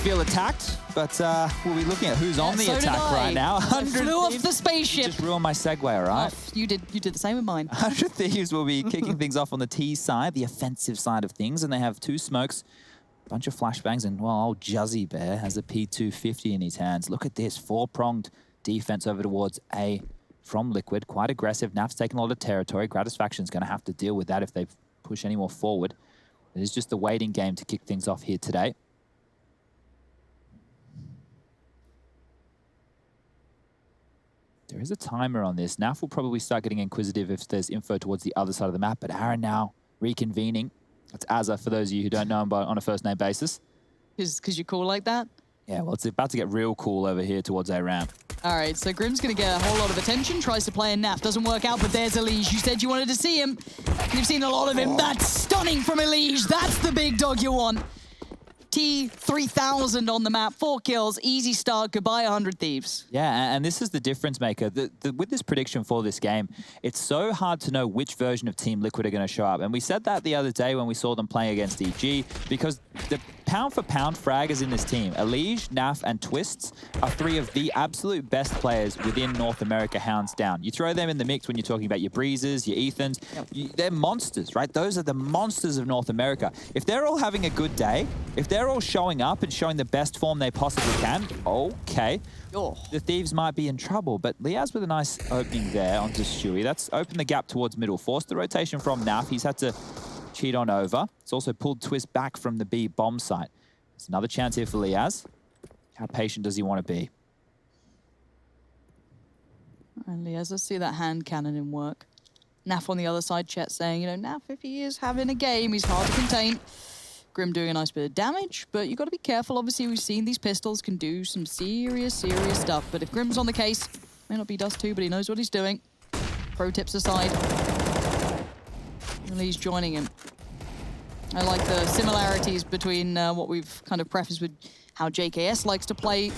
feel attacked, but we'll be looking at who's on the attack right now. I flew off the spaceship. You just ruined my segue, all right? Oh, you did the same with mine. 100 Thieves will be kicking things off on the T side, the offensive side of things, and they have 2 smokes, a bunch of flashbangs, and, well, old Juzzy Bear has a P250 in his hands. Look at this, 4-pronged defense over towards A from Liquid. Quite aggressive. Naf's taking a lot of territory. Gratisfaction's going to have to deal with that if they push any more forward. It is just the waiting game to kick things off here today. There is a timer on this. Naf will probably start getting inquisitive if there's info towards the other side of the map, but Aaron now reconvening. That's Azza, for those of you who don't know him on a first-name basis. Because you're cool like that? Yeah, well, it's about to get real cool over here towards A ramp. All right, so Grim's going to get a whole lot of attention, tries to play in Naf, doesn't work out, but there's Elige. You said you wanted to see him. You've seen a lot of him. That's stunning from Elige. That's the big dog you want. T3000 on the map, 4 kills, easy start, goodbye 100 Thieves. Yeah, and this is the difference maker. With this prediction for this game, it's so hard to know which version of Team Liquid are going to show up. And we said that the other day when we saw them playing against EG, because the pound-for-pound fraggers in this team, Elige, Naf, and Twists, are 3 of the absolute best players within North America, hands down. You throw them in the mix when you're talking about your Breezes, your Ethans, they're monsters, right? Those are the monsters of North America. If they're all having a good day, if they're all showing up and showing the best form they possibly can, okay, the Thieves might be in trouble. But Liaz with a nice opening there onto Stewie. That's opened the gap towards middle. Forced the rotation from Naf. He's had to cheat on over. It's also pulled Twist back from the B bomb site. It's another chance here for Liaz. How patient does he want to be? And Liaz, let's see that hand cannon in work. Naf on the other side, chat saying, you know, Naf, if he is having a game, he's hard to contain. Grim doing a nice bit of damage, but you got to be careful. Obviously, we've seen these pistols can do some serious stuff. But if Grim's on the case, may not be Dust 2, but he knows what he's doing. Pro tips aside. And he's joining him. I like the similarities between what we've kind of prefaced with how JKS likes to play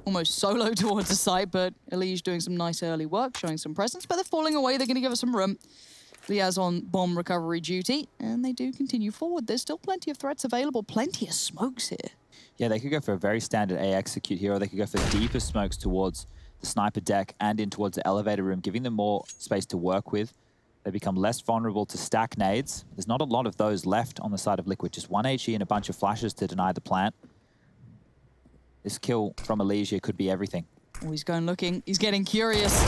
almost solo towards the site, but Elige doing some nice early work, showing some presence, but they're falling away. They're going to give us some room. Liaz on bomb recovery duty, and they do continue forward. There's still plenty of threats available, plenty of smokes here. Yeah, they could go for a very standard A execute here, or they could go for deeper smokes towards the sniper deck and in towards the elevator room, giving them more space to work with. They become less vulnerable to stack nades. There's not a lot of those left on the side of Liquid, just 1 HE and a bunch of flashes to deny the plant. This kill from Elige could be everything. Oh, he's going looking. He's getting curious.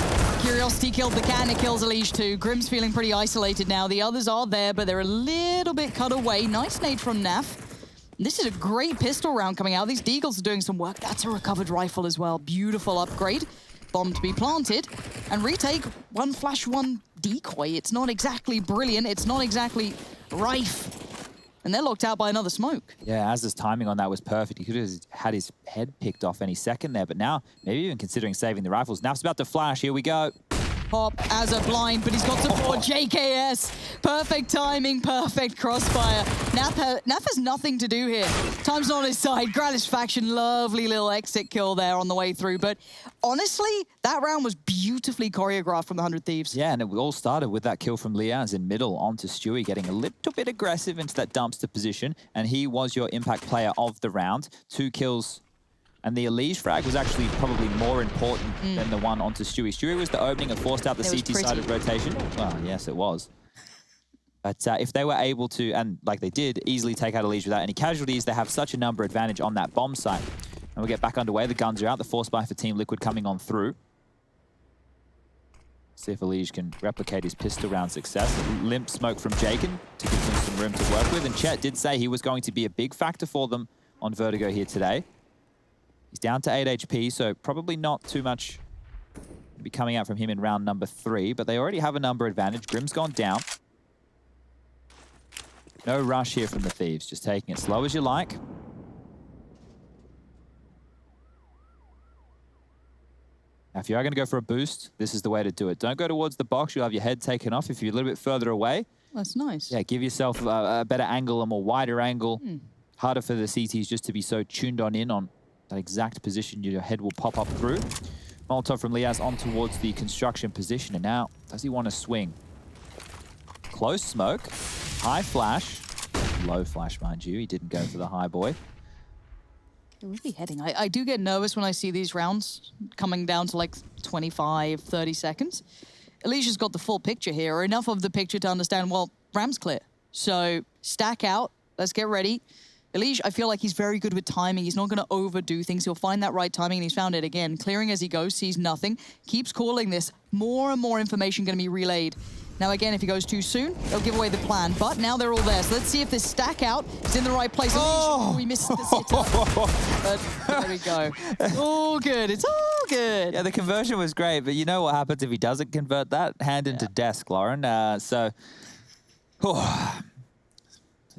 Curiosity killed the can. It kills Elige too. Grim's feeling pretty isolated now. The others are there, but they're a little bit cut away. Nice nade from Naf. This is a great pistol round coming out. These Deagles are doing some work. That's a recovered rifle as well. Beautiful upgrade. Bomb to be planted. And retake, 1 flash, 1 decoy. It's not exactly brilliant. It's not exactly rife. And they're locked out by another smoke. Yeah, Az's timing on that was perfect. He could have had his head picked off any second there, but now maybe even considering saving the rifles. Naf's about to flash. Here we go. Pop as a blind, but he's got support. JKS. Perfect timing, perfect crossfire. Naf has nothing to do here. Time's not on his side. Gratisfaction, lovely little exit kill there on the way through. But honestly, that round was beautifully choreographed from the 100 Thieves. Yeah, and it all started with that kill from Liaz in middle onto Stewie, getting a little bit aggressive into that dumpster position. And he was your impact player of the round. 2 kills. And the Elige frag was actually probably more important than the one onto Stewie. Stewie was the opening and forced out the CT side of rotation. Well, yes, it was. But if they were able to, and like they did, easily take out Elige without any casualties, they have such a number advantage on that bomb site. And we'll get back underway. The guns are out. The force buy for Team Liquid coming on through. See if Elige can replicate his pistol round success. Limp smoke from Jaken to give them some room to work with. And Chet did say he was going to be a big factor for them on Vertigo here today. He's down to 8 HP, so probably not too much to be coming out from him in round number 3, but they already have a number advantage. Grim's gone down. No rush here from the Thieves, just taking it slow as you like. Now, if you are going to go for a boost, this is the way to do it. Don't go towards the box. You'll have your head taken off if you're a little bit further away. That's nice. Yeah, give yourself a better angle, a more wider angle. Harder for the CTs just to be so tuned on in on that exact position your head will pop up through. Molotov from Liaz on towards the construction position. And now, does he want to swing? Close smoke, high flash, low flash, mind you. He didn't go for the high boy. They're really heading. I do get nervous when I see these rounds coming down to like 25, 30 seconds. Alicia's got the full picture here, or enough of the picture to understand, well, Ram's clear. So stack out, let's get ready. Alicia, I feel like he's very good with timing. He's not going to overdo things. He'll find that right timing, and he's found it again. Clearing as he goes, sees nothing, keeps calling this. More and more information going to be relayed. Now, again, if he goes too soon, he'll give away the plan. But now they're all there. So let's see if this stack out is in the right place. Oh, we missed the sitter. But there we go. It's all good. It's all good. Yeah, the conversion was great, but you know what happens if he doesn't convert that? Hand into desk, Lauren.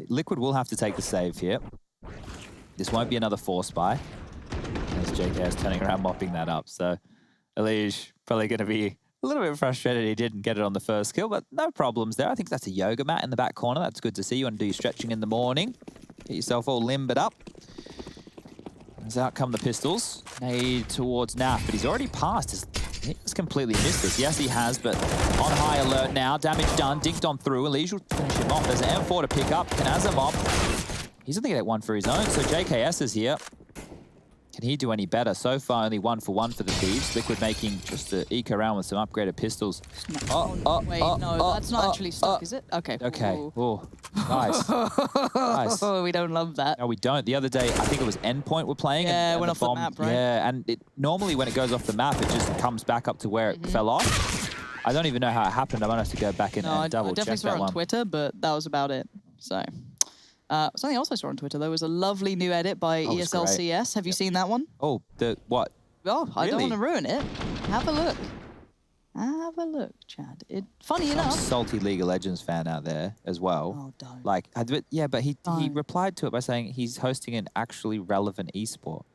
Liquid will have to take the save here. This won't be another force buy. As JKS turning around, mopping that up. So Elige probably going to be a little bit frustrated he didn't get it on the first kill, but no problems there. I think that's a yoga mat in the back corner. That's good to see. You want to do your stretching in the morning. Get yourself all limbered up. As out come the pistols. Nade towards Naf, but he's already passed. He's completely missed this. Yes, he has, but on high alert now. Damage done. Dinked on through. Elige will finish him off. There's an M4 to pick up. Can Azamov. He's going to get one for his own. So JKS is here. Can he do any better? So far, only 1 for 1 for the Thieves. Liquid making just to eke around with some upgraded pistols. Wait, no, that's not actually stuck, is it? Okay. Okay. Oh, nice. Nice. Oh, we don't love that. No, we don't. The other day, I think it was Endpoint we're playing. Yeah, it went off the map, right? Yeah, and normally when it goes off the map, it just comes back up to where it fell off. I don't even know how it happened. I might have to go back in and double check that one. I definitely saw it on Twitter, but that was about it. So. Something else I saw on Twitter, though, was a lovely new edit by ESL CS. Have you seen that one? Oh, the what? Oh, I don't want to ruin it. Have a look. Have a look, Chad. Funny enough. Salty League of Legends fan out there as well. Oh, don't. Like, yeah, but he replied to it by saying he's hosting an actually relevant esport.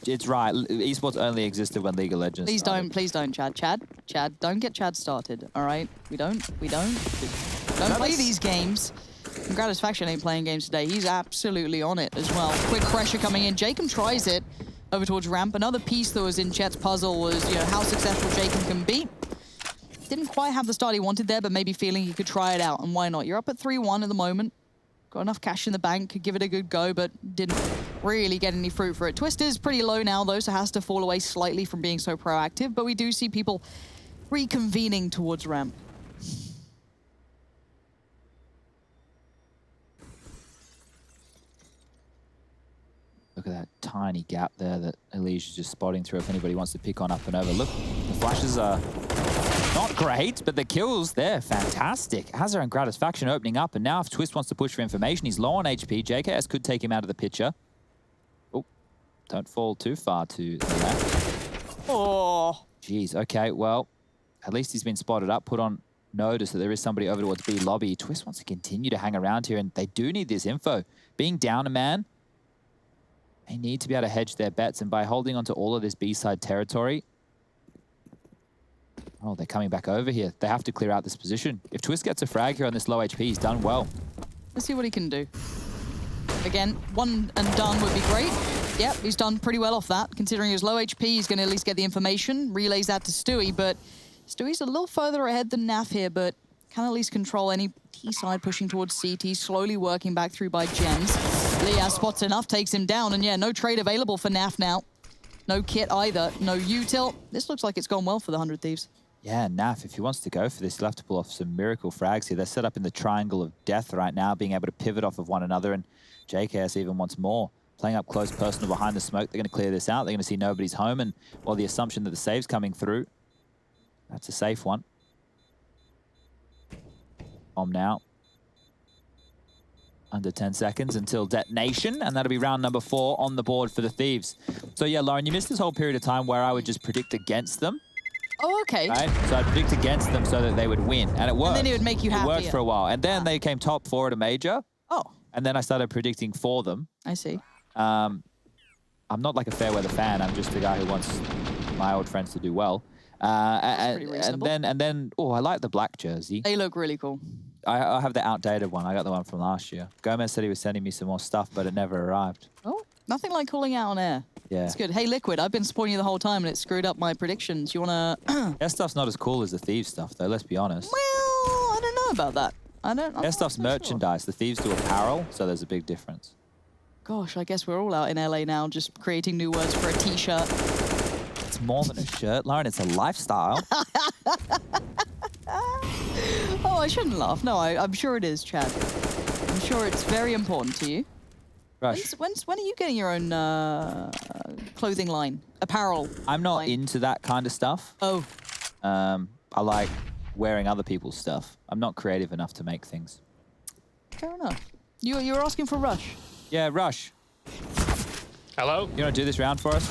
It's right. Esports only existed when League of Legends started. Please don't, Chad. Chad, don't get Chad started, all right? We don't play these games. And Gratisfaction ain't playing games today. He's absolutely on it as well. Quick pressure coming in. Jacob tries it over towards ramp. Another piece that was in Chet's puzzle was, how successful Jacob can be. Didn't quite have the start he wanted there, but maybe feeling he could try it out. And why not? You're up at 3-1 at the moment. Got enough cash in the bank. Could give it a good go, but didn't really get any fruit for it. Twister's pretty low now, though, so has to fall away slightly from being so proactive. But we do see people reconvening towards ramp. Look at that tiny gap there that Elige is just spotting through if anybody wants to pick on up and over. Look, the flashes are not great, but the kills, they're fantastic. Hazard and Gratisfaction opening up, and now if Twist wants to push for information, he's low on HP. JKS could take him out of the picture. Oh, don't fall too far to the left. Oh. Jeez, okay, well, at least he's been spotted up, put on notice that there is somebody over towards B lobby. Twist wants to continue to hang around here, and they do need this info. Being down a man, they need to be able to hedge their bets, and by holding onto all of this B-side territory... Oh, they're coming back over here. They have to clear out this position. If Twist gets a frag here on this low HP, he's done well. Let's see what he can do. Again, one and done would be great. Yep, he's done pretty well off that. Considering his low HP, he's going to at least get the information, relays that to Stewie, but Stewie's a little further ahead than Naf here, but can at least control any T-side pushing towards CT, slowly working back through by Gems. Liaz spots enough, takes him down, and yeah, no trade available for Naf now. No kit either, no util. This looks like it's gone well for the 100 Thieves. Yeah, Naf, if he wants to go for this, he'll have to pull off some miracle frags here. They're set up in the triangle of death right now, being able to pivot off of one another, and JKS even wants more. Playing up close personal behind the smoke, they're going to clear this out. They're going to see nobody's home, and well, the assumption that the save's coming through, that's a safe one. Bomb now. Under 10 seconds until detonation, and that'll be round number 4 on the board for the Thieves. So yeah, Lauren, you missed this whole period of time where I would just predict against them. Oh, okay. Right? So I'd predict against them so that they would win, and it worked. And then it would make you happy. It worked for a while, and then they came top 4 at a major. Oh. And then I started predicting for them. I see. I'm not like a fair weather fan. I'm just a guy who wants my old friends to do well. And then, oh, I like the black jersey. They look really cool. I have the outdated one. I got the one from last year. Gomez said he was sending me some more stuff, but it never arrived. Oh, nothing like calling out on air. Yeah. It's good. Hey, Liquid, I've been supporting you the whole time, and it screwed up my predictions. You want to... Their stuff's not as cool as the Thieves stuff, though, let's be honest. Well, I don't know about that. Their stuff's merchandise. Sure. The Thieves do apparel, so there's a big difference. Gosh, I guess we're all out in LA now just creating new words for a t-shirt. It's more than a shirt, Lauren. It's a lifestyle. Oh, I shouldn't laugh. No, I'm sure it is, Chad. I'm sure it's very important to you. Rush. When are you getting your own clothing line, apparel? I'm not line? into that kind of stuff. Oh. I like wearing other people's stuff. I'm not creative enough to make things. Fair enough. You're asking for Rush. Yeah, Rush. Hello? You want to do this round for us?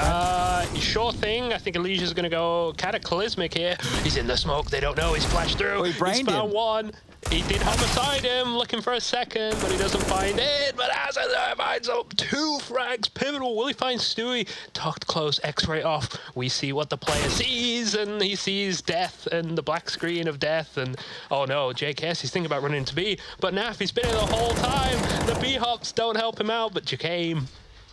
Sure thing. I think Elijah's going to go cataclysmic here. He's in the smoke. They don't know. He's flashed through. Oh, he brained found him. one. He did homicide him, looking for a second, but he doesn't find it. But as it finds up 2 frags, pivotal. Will he find Stewie? Tucked close, X-ray off. We see what the player sees, and he sees death and the black screen of death. And oh no, JKS, he's thinking about running into B. But Naf, he's been here the whole time. The B-hops don't help him out, but Jacame,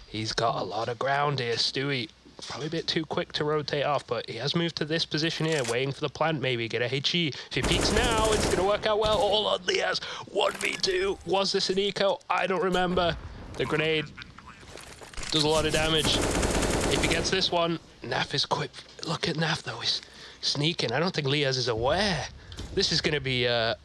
he's got a lot of ground here. Stewie, probably a bit too quick to rotate off, but he has moved to this position here, waiting for the plant, maybe get a HE. If he peeks now, it's going to work out well. All on Liaz. 1v2. Was this an eco? I don't remember. The grenade does a lot of damage. If he gets this one, Naf is quick. Look at Naf, though. He's sneaking. I don't think Liaz is aware. This is going to be a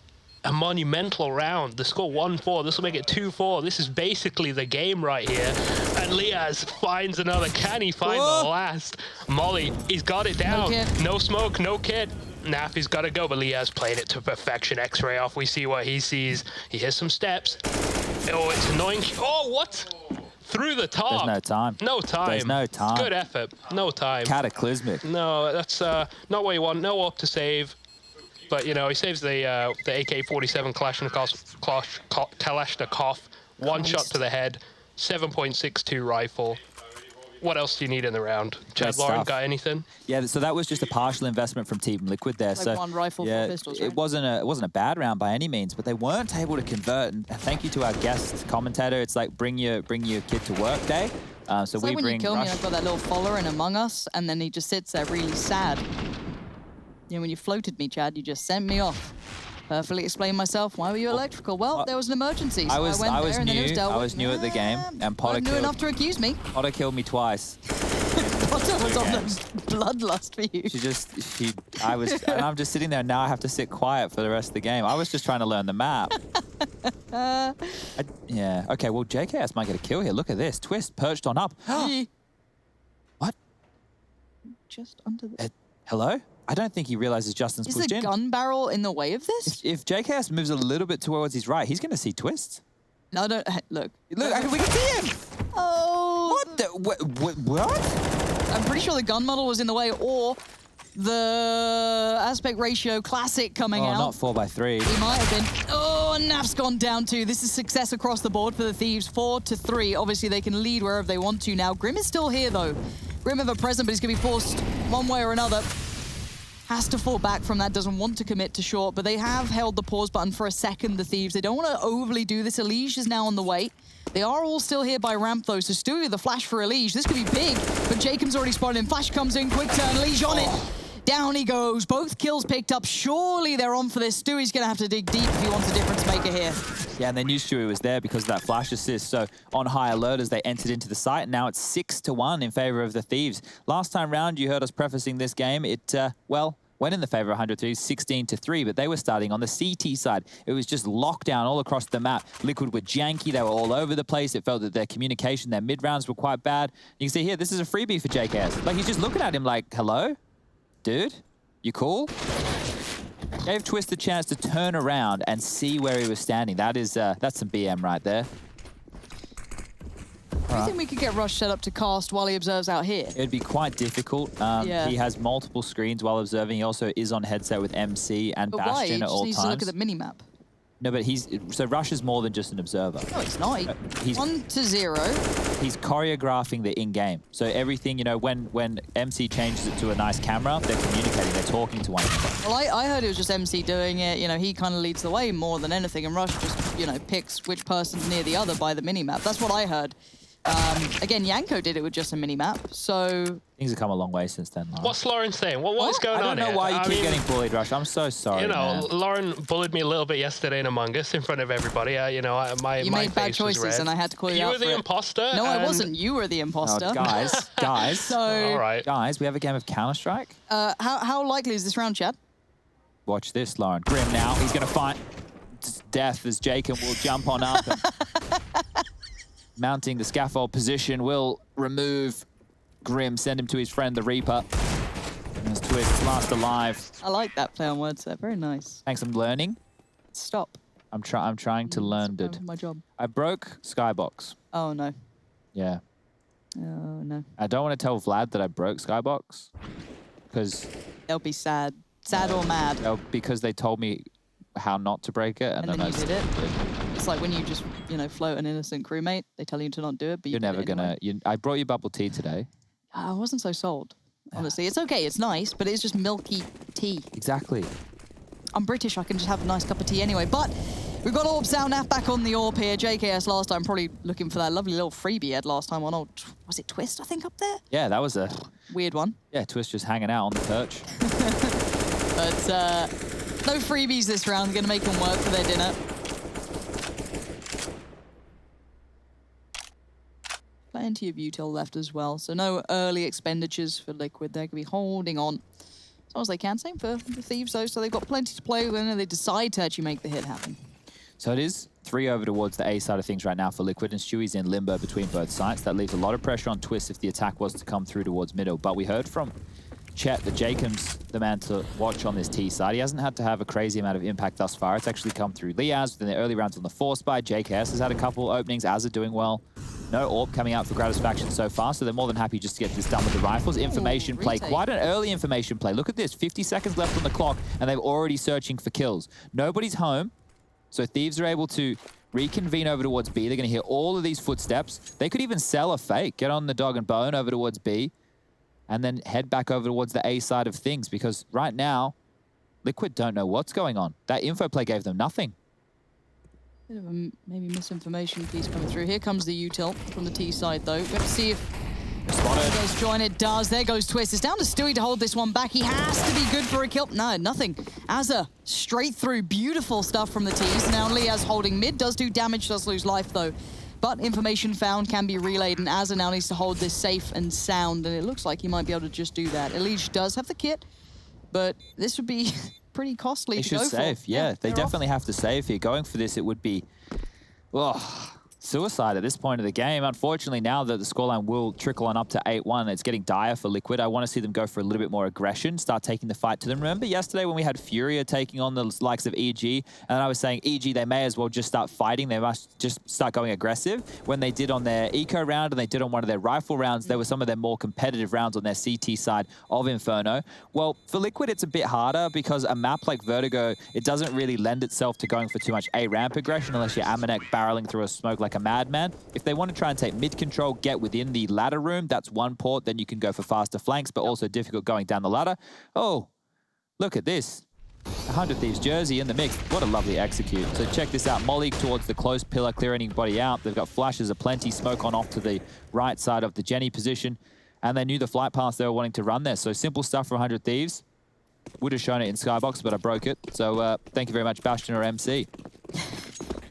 monumental round. The score 1-4. This will make it 2-4. This is basically the game right here. And Liaz finds another. Can he find the last? Molly, he's got it down. No smoke, no kit. Naf, he's got to go, but Liaz playing it to perfection. X-ray off. We see what he sees. He hears some steps. Oh, it's annoying. Oh, what? Through the top. There's no time. No time. There's no time. It's good effort. No time. Cataclysmic. No, that's not what you want. No up to save. But, you know, he saves the AK-47 Kalashnikov. One shot to the head, 7.62 rifle. What else do you need in the round? Chad Lauren, got anything? Yeah, so that was just a partial investment from Team Liquid there. Like so one rifle, 4 pistols, right? It wasn't a bad round by any means, but they weren't able to convert. And thank you to our guest commentator. It's like bring your kid to work day. So it's we like when bring you kill me Rush. and I've got that little follower in Among Us, and then he just sits there really sad. You know, when you floated me, Chad, you just sent me off. Perfectly explain myself. Why were you electrical? Well, there was an emergency, so I went there and then it was dealt with. I was new at the game, and Potter knew enough to accuse me. Potter killed me twice. Potter was on the bloodlust for you. And I'm just sitting there, and now I have to sit quiet for the rest of the game. I was just trying to learn the map. Yeah, okay, well, JKS might get a kill here. Look at this. Twist perched on up. What? Just under the... Hello? I don't think he realizes Justin's pushed in. Is the gun barrel in the way of this? If JKS moves a little bit towards his right, he's going to see Twist. No, don't. Look. Look, we can see him! Oh! What? I'm pretty sure the gun model was in the way, or the aspect ratio classic coming out. Not 4x3. He might have been. Oh, and Naf's gone down too. This is success across the board for the Thieves. 4-3. Obviously, they can lead wherever they want to now. Grim is still here, though. Grim ever present, but he's going to be forced one way or another. Has to fall back from that, doesn't want to commit to short, but they have held the pause button for a second, the Thieves. They don't want to overly do this. Elige is now on the way. They are all still here by ramp, though, so Stewie with the flash for Elige. This could be big, but Jacob's already spotted him. Flash comes in, quick turn, Elige on it. Down he goes. Both kills picked up. Surely they're on for this. Stewie's going to have to dig deep if he wants a difference maker here. Yeah, and they knew Stewie was there because of that flash assist. So on high alert as they entered into the site. Now it's 6-1 in favor of the Thieves. Last time round, you heard us prefacing this game. It, went in the favor of 100 Thieves, 16-3, but they were starting on the CT side. It was just lockdown all across the map. Liquid were janky. They were all over the place. It felt that their communication, their mid-rounds were quite bad. You can see here, this is a freebie for JKS. Like, he's just looking at him like, hello? Dude? You cool? Gave Twist the chance to turn around and see where he was standing. That is, that's some BM right there. Do you think we could get Rush set up to cast while he observes out here? It'd be quite difficult. He has multiple screens while observing. He also is on headset with MC and Bastion at all times. He needs to look at the mini-map. No, but so Rush is more than just an observer. No, it's not. He's 1-0. He's choreographing the in-game. So everything, you know, when MC changes it to a nice camera, they're communicating, they're talking to one another. Well, I heard it was just MC doing it. You know, he kind of leads the way more than anything, and Rush just, you know, picks which person's near the other by the mini-map. That's what I heard. Again, Yanko did it with just a mini-map, so... Things have come a long way since then, Lauren. What's Lauren saying? What is going on I don't know here? why you keep getting bullied, Rush. I'm so sorry, You know, man. Lauren bullied me a little bit yesterday in Among Us in front of everybody. You You made bad choices, and I had to call you out were the imposter. No, I wasn't. You were the imposter. Oh, guys. So, all right. Guys, we have a game of Counter-Strike. how likely is this round, Chad? Watch this, Lauren. Grim now. He's going to fight death as Jacob will jump on up. And mounting the scaffold position will remove Grim, send him to his friend, the Reaper. And as Twist, last alive. I like that play on words there. Very nice. Thanks, I'm learning. Stop. I'm trying to learn, dude. My job. I broke Skybox. Oh, no. Yeah. Oh, no. I don't want to tell Vlad that I broke Skybox. Because... They'll be sad. Sad or mad. Because they told me how not to break it. And then you did it. It's like when you just, float an innocent crewmate. They tell you to not do it, but you're never gonna... I brought you bubble tea today. I wasn't so sold, honestly. It's okay, it's nice, but it's just milky tea. Exactly. I'm British, I can just have a nice cup of tea anyway. But we've got Orb Soundnaf back on the Orb here. JKS last time, probably looking for that lovely little freebie he had last time on old... Was it Twist, I think, up there? Yeah, that was a... Weird one. Yeah, Twist just hanging out on the perch. But no freebies this round. Going to make them work for their dinner. Plenty of util left as well, so no early expenditures for Liquid. They're going to be holding on as long as they can. Same for the Thieves, though, so they've got plenty to play with, and they decide to actually make the hit happen. So it is 3 over towards the A side of things right now for Liquid, and Stewie's in limbo between both sides. That leaves a lot of pressure on Twist if the attack was to come through towards middle. But we heard from Chet that Jacob's the man to watch on this T side. He hasn't had to have a crazy amount of impact thus far. It's actually come through Liaz within the early rounds on the Force Buy. JKS has had a couple openings. Azza doing well. No Orb coming out for Gratisfaction so far, so they're more than happy just to get this done with the rifles. Information play, quite an early information play. Look at this, 50 seconds left on the clock, and they're already searching for kills. Nobody's home, so Thieves are able to reconvene over towards B. They're going to hear all of these footsteps. They could even sell a fake, get on the dog and bone over towards B, and then head back over towards the A side of things, because right now, Liquid don't know what's going on. That info play gave them nothing. Bit of a maybe misinformation piece coming through. Here comes the util from the T side, though. We're going to see if Spotted. does join. It does. There goes Twist. It's down to Stewie to hold this one back. He has to be good for a kill. No, nothing. Azza straight through. Beautiful stuff from the T's. Now Liaz holding mid. Does do damage, does lose life, though. But information found can be relayed, and Azza now needs to hold this safe and sound, and it looks like he might be able to just do that. Elige does have the kit, but this would be pretty costly to go for. They should save, yeah. They definitely have to save here. Going for this, it would be, suicide at this point of the game. Unfortunately, now that the scoreline will trickle on up to 8-1, it's getting dire for Liquid. I want to see them go for a little bit more aggression, start taking the fight to them. Remember yesterday when we had Furia taking on the likes of EG, and I was saying, EG, they may as well just start fighting. They must just start going aggressive. When they did on their eco round and they did on one of their rifle rounds, there were some of their more competitive rounds on their CT side of Inferno. Well, for Liquid, it's a bit harder because a map like Vertigo, it doesn't really lend itself to going for too much A-ramp aggression unless you're Amanek barreling through a smoke like a madman. If they want to try and take mid control, get within the ladder room, that's one port, then you can go for faster flanks, but also difficult going down the ladder. Oh, look at this. 100 Thieves jersey in the mix. What a lovely execute. So check this out. Molly towards the close pillar, clear anybody out. They've got flashes aplenty, smoke on off to the right side of the Jenny position, and they knew the flight path they were wanting to run there. So simple stuff for 100 Thieves. Would have shown it in Skybox, but I broke it. So thank you very much, Bastion or MC.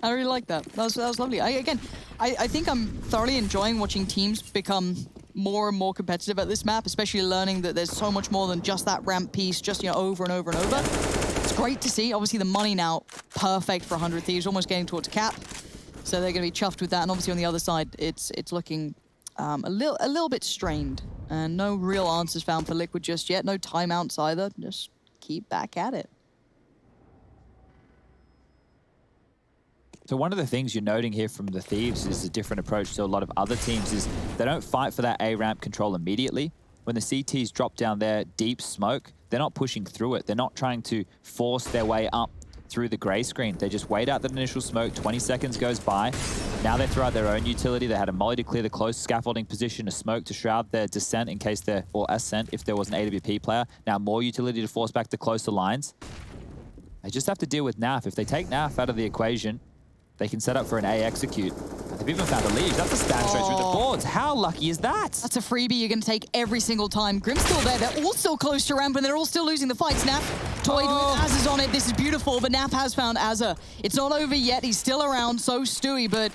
I really like that. That was lovely. I think I'm thoroughly enjoying watching teams become more and more competitive at this map, especially learning that there's so much more than just that ramp piece, just over and over and over. It's great to see. Obviously, the money now perfect for 100 Thieves, almost getting towards cap. So they're going to be chuffed with that. And obviously on the other side, it's looking a little bit strained, and no real answers found for Liquid just yet. No timeouts either. Just keep back at it. So one of the things you're noting here from the Thieves is a different approach to a lot of other teams is they don't fight for that A-ramp control immediately. When the CTs drop down their deep smoke, they're not pushing through it. They're not trying to force their way up through the gray screen. They just wait out that initial smoke, 20 seconds goes by. Now they throw out their own utility. They had a molly to clear the close scaffolding position, a smoke to shroud their descent in case they're, or ascent if there was an AWP player. Now more utility to force back the closer lines. They just have to deal with NAF. If they take NAF out of the equation, they can set up for an A execute. They've We've even found a lead. That's a stand straight through the boards. How lucky is that? That's a freebie you're going to take every single time. Grim's still there. They're all still close to ramp, and they're all still losing the fights. Naf toyed with Azza's on it. This is beautiful, but Naf has found Azza. It's not over yet. He's still around, so Stewie, but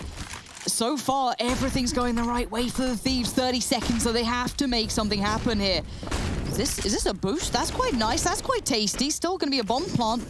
so far, everything's going the right way for the Thieves. 30 seconds, so they have to make something happen here. Is this a boost? That's quite nice. That's quite tasty. Still going to be a bomb plant.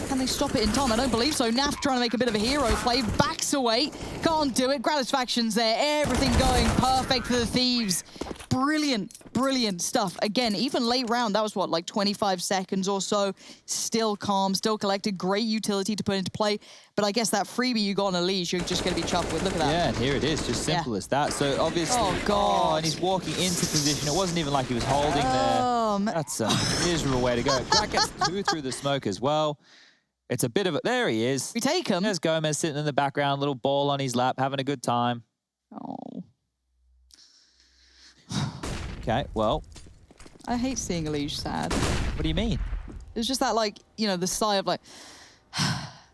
Can they stop it in time? I don't believe so. Naf trying to make a bit of a hero play. Backs away. Can't do it. Gratisfaction's there. Everything going perfect for the Thieves. Brilliant, brilliant stuff. Again, even late round, that was what, like 25 seconds or so. Still calm, still collected. Great utility to put into play. But I guess that freebie you got on a leash, you're just going to be chuffed with. Look at that. Yeah, and here it is. Just simple as that. So obviously, God. And he's walking into position. It wasn't even like he was holding there. That's a miserable way to go. Crack gets 2 through the smoke as well. It's a bit of a... There he is. We take him. There's Gomez sitting in the background, little ball on his lap, having a good time. Oh. Okay, well... I hate seeing Elige sad. What do you mean? It's just that, like, you know, the sigh of, like...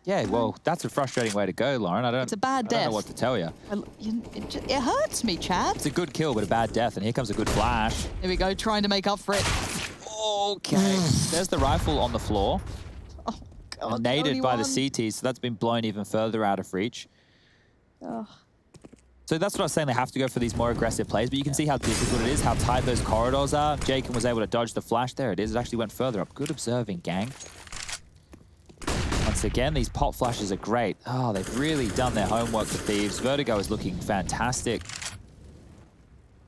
Yeah, well, that's a frustrating way to go, Lauren. It's a bad death. I don't know what to tell you. It hurts me, Chad. It's a good kill, but a bad death, and here comes a good flash. Here we go, trying to make up for it. Okay. There's the rifle on the floor. Oh, God, naded by the CT, so that's been blown even further out of reach. Oh. So that's what I was saying, they have to go for these more aggressive plays, but you can see how difficult it is, how tight those corridors are. Jacob was able to dodge the flash. There it is. It actually went further up. Good observing, gang. Once again, these pop flashes are great. Oh, they've really done their homework, the Thieves. Vertigo is looking fantastic.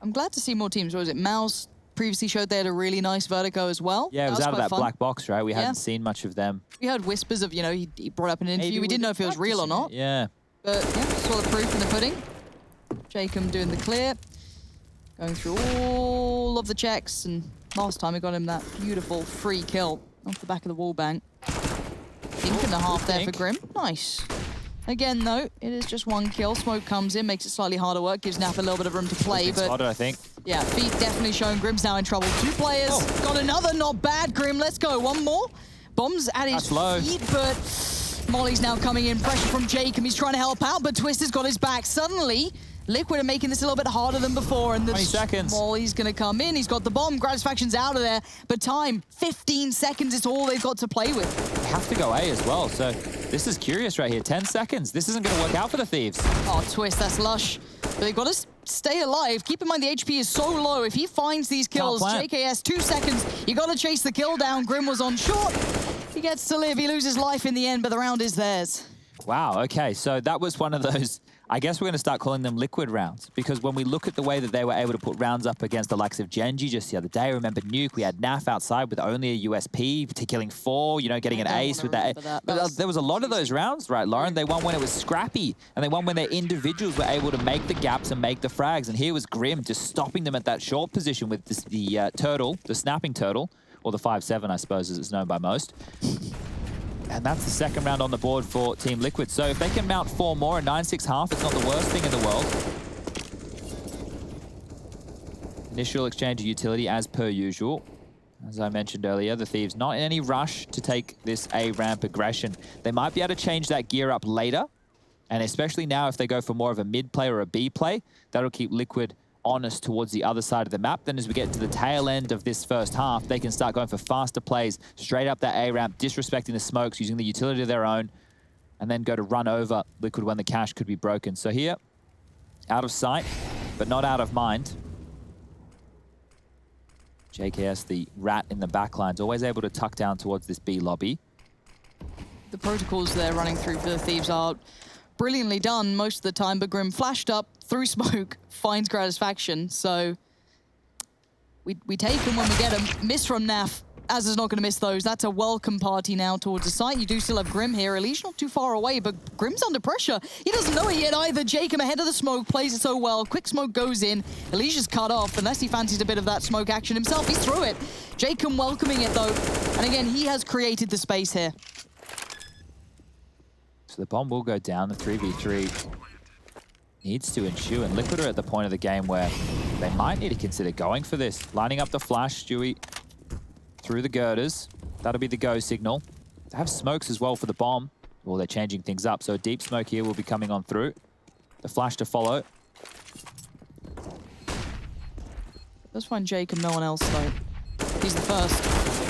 I'm glad to see more teams. What was it? Mouse previously showed they had a really nice Vertigo as well. Yeah, it was out of that black box, right? We hadn't seen much of them. We heard whispers of, you know, he brought up an interview. We didn't know if it was real or not. Yeah. But yeah, saw the proof in the pudding. Jacob doing the clear. Going through all of the checks. And last time we got him that beautiful free kill off the back of the wall bank. Think and a half there for Grim. Nice. Again, though, it is just one kill. Smoke comes in, makes it slightly harder work, gives Naf a little bit of room to play. But spotted, I think. Yeah, feet definitely showing Grim's now in trouble. 2 players. Got another, not bad, Grim. Let's go. One more. Bombs at his feet, but Molly's now coming in. Pressure from Jake, and he's trying to help out, but Twister's got his back. Suddenly, Liquid are making this a little bit harder than before, and the 20 seconds. Molly's going to come in. He's got the bomb. Gratisfaction's out of there, but time, 15 seconds is all they've got to play with. They have to go A as well, so this is curious right here. 10 seconds. This isn't going to work out for the Thieves. Oh, Twist, that's lush. But they've got to stay alive. Keep in mind the HP is so low. If he finds these kills, JKS, 2 seconds. You got to chase the kill down. Grim was on short. He gets to live. He loses life in the end, but the round is theirs. Wow, okay, so that was one of those, I guess we're going to start calling them liquid rounds, because when we look at the way that they were able to put rounds up against the likes of Genji just the other day, remember Nuke, we had Naf outside with only a USP, to killing 4, you know, getting an ace with that. But there was a lot of those rounds, right, Lauren? They won when it was scrappy, and they won when their individuals were able to make the gaps and make the frags, and here was Grim just stopping them at that short position with the turtle, the snapping turtle, or the 5-7, I suppose, as it's known by most. And that's the second round on the board for Team Liquid. So if they can mount 4 more, a 9-6 half, it's not the worst thing in the world. Initial exchange of utility as per usual. As I mentioned earlier, the Thieves not in any rush to take this A ramp aggression. They might be able to change that gear up later. And especially now if they go for more of a mid play or a B play, that'll keep Liquid honest towards the other side of the map. Then as we get to the tail end of this first half, they can start going for faster plays, straight up that A ramp, disrespecting the smokes, using the utility of their own, and then go to run over Liquid when the cache could be broken. So here, out of sight, but not out of mind. JKS, the rat in the backline, is always able to tuck down towards this B lobby. The protocols they're running through for the Thieves are brilliantly done most of the time, but Grim flashed up through smoke, finds Gratisfaction, so we take him when we get him. Miss from Naf. Azza's not going to miss those. That's a welcome party now towards the site. You do still have Grim here. Elige not too far away, but Grim's under pressure. He doesn't know it yet either. Jacob ahead of the smoke, plays it so well. Quick smoke goes in. Elige is cut off, unless he fancies a bit of that smoke action himself. He's through it. Jacob welcoming it, though. And again, he has created the space here. So the bomb will go down. The 3v3 needs to ensue, and Liquid are at the point of the game where they might need to consider going for this. Lining up the flash, Stewie through the girders. That'll be the go signal. They have smokes as well for the bomb. Well, they're changing things up, so a deep smoke here will be coming on through. The flash to follow. Let's find Jacob, no one else though. He's the first.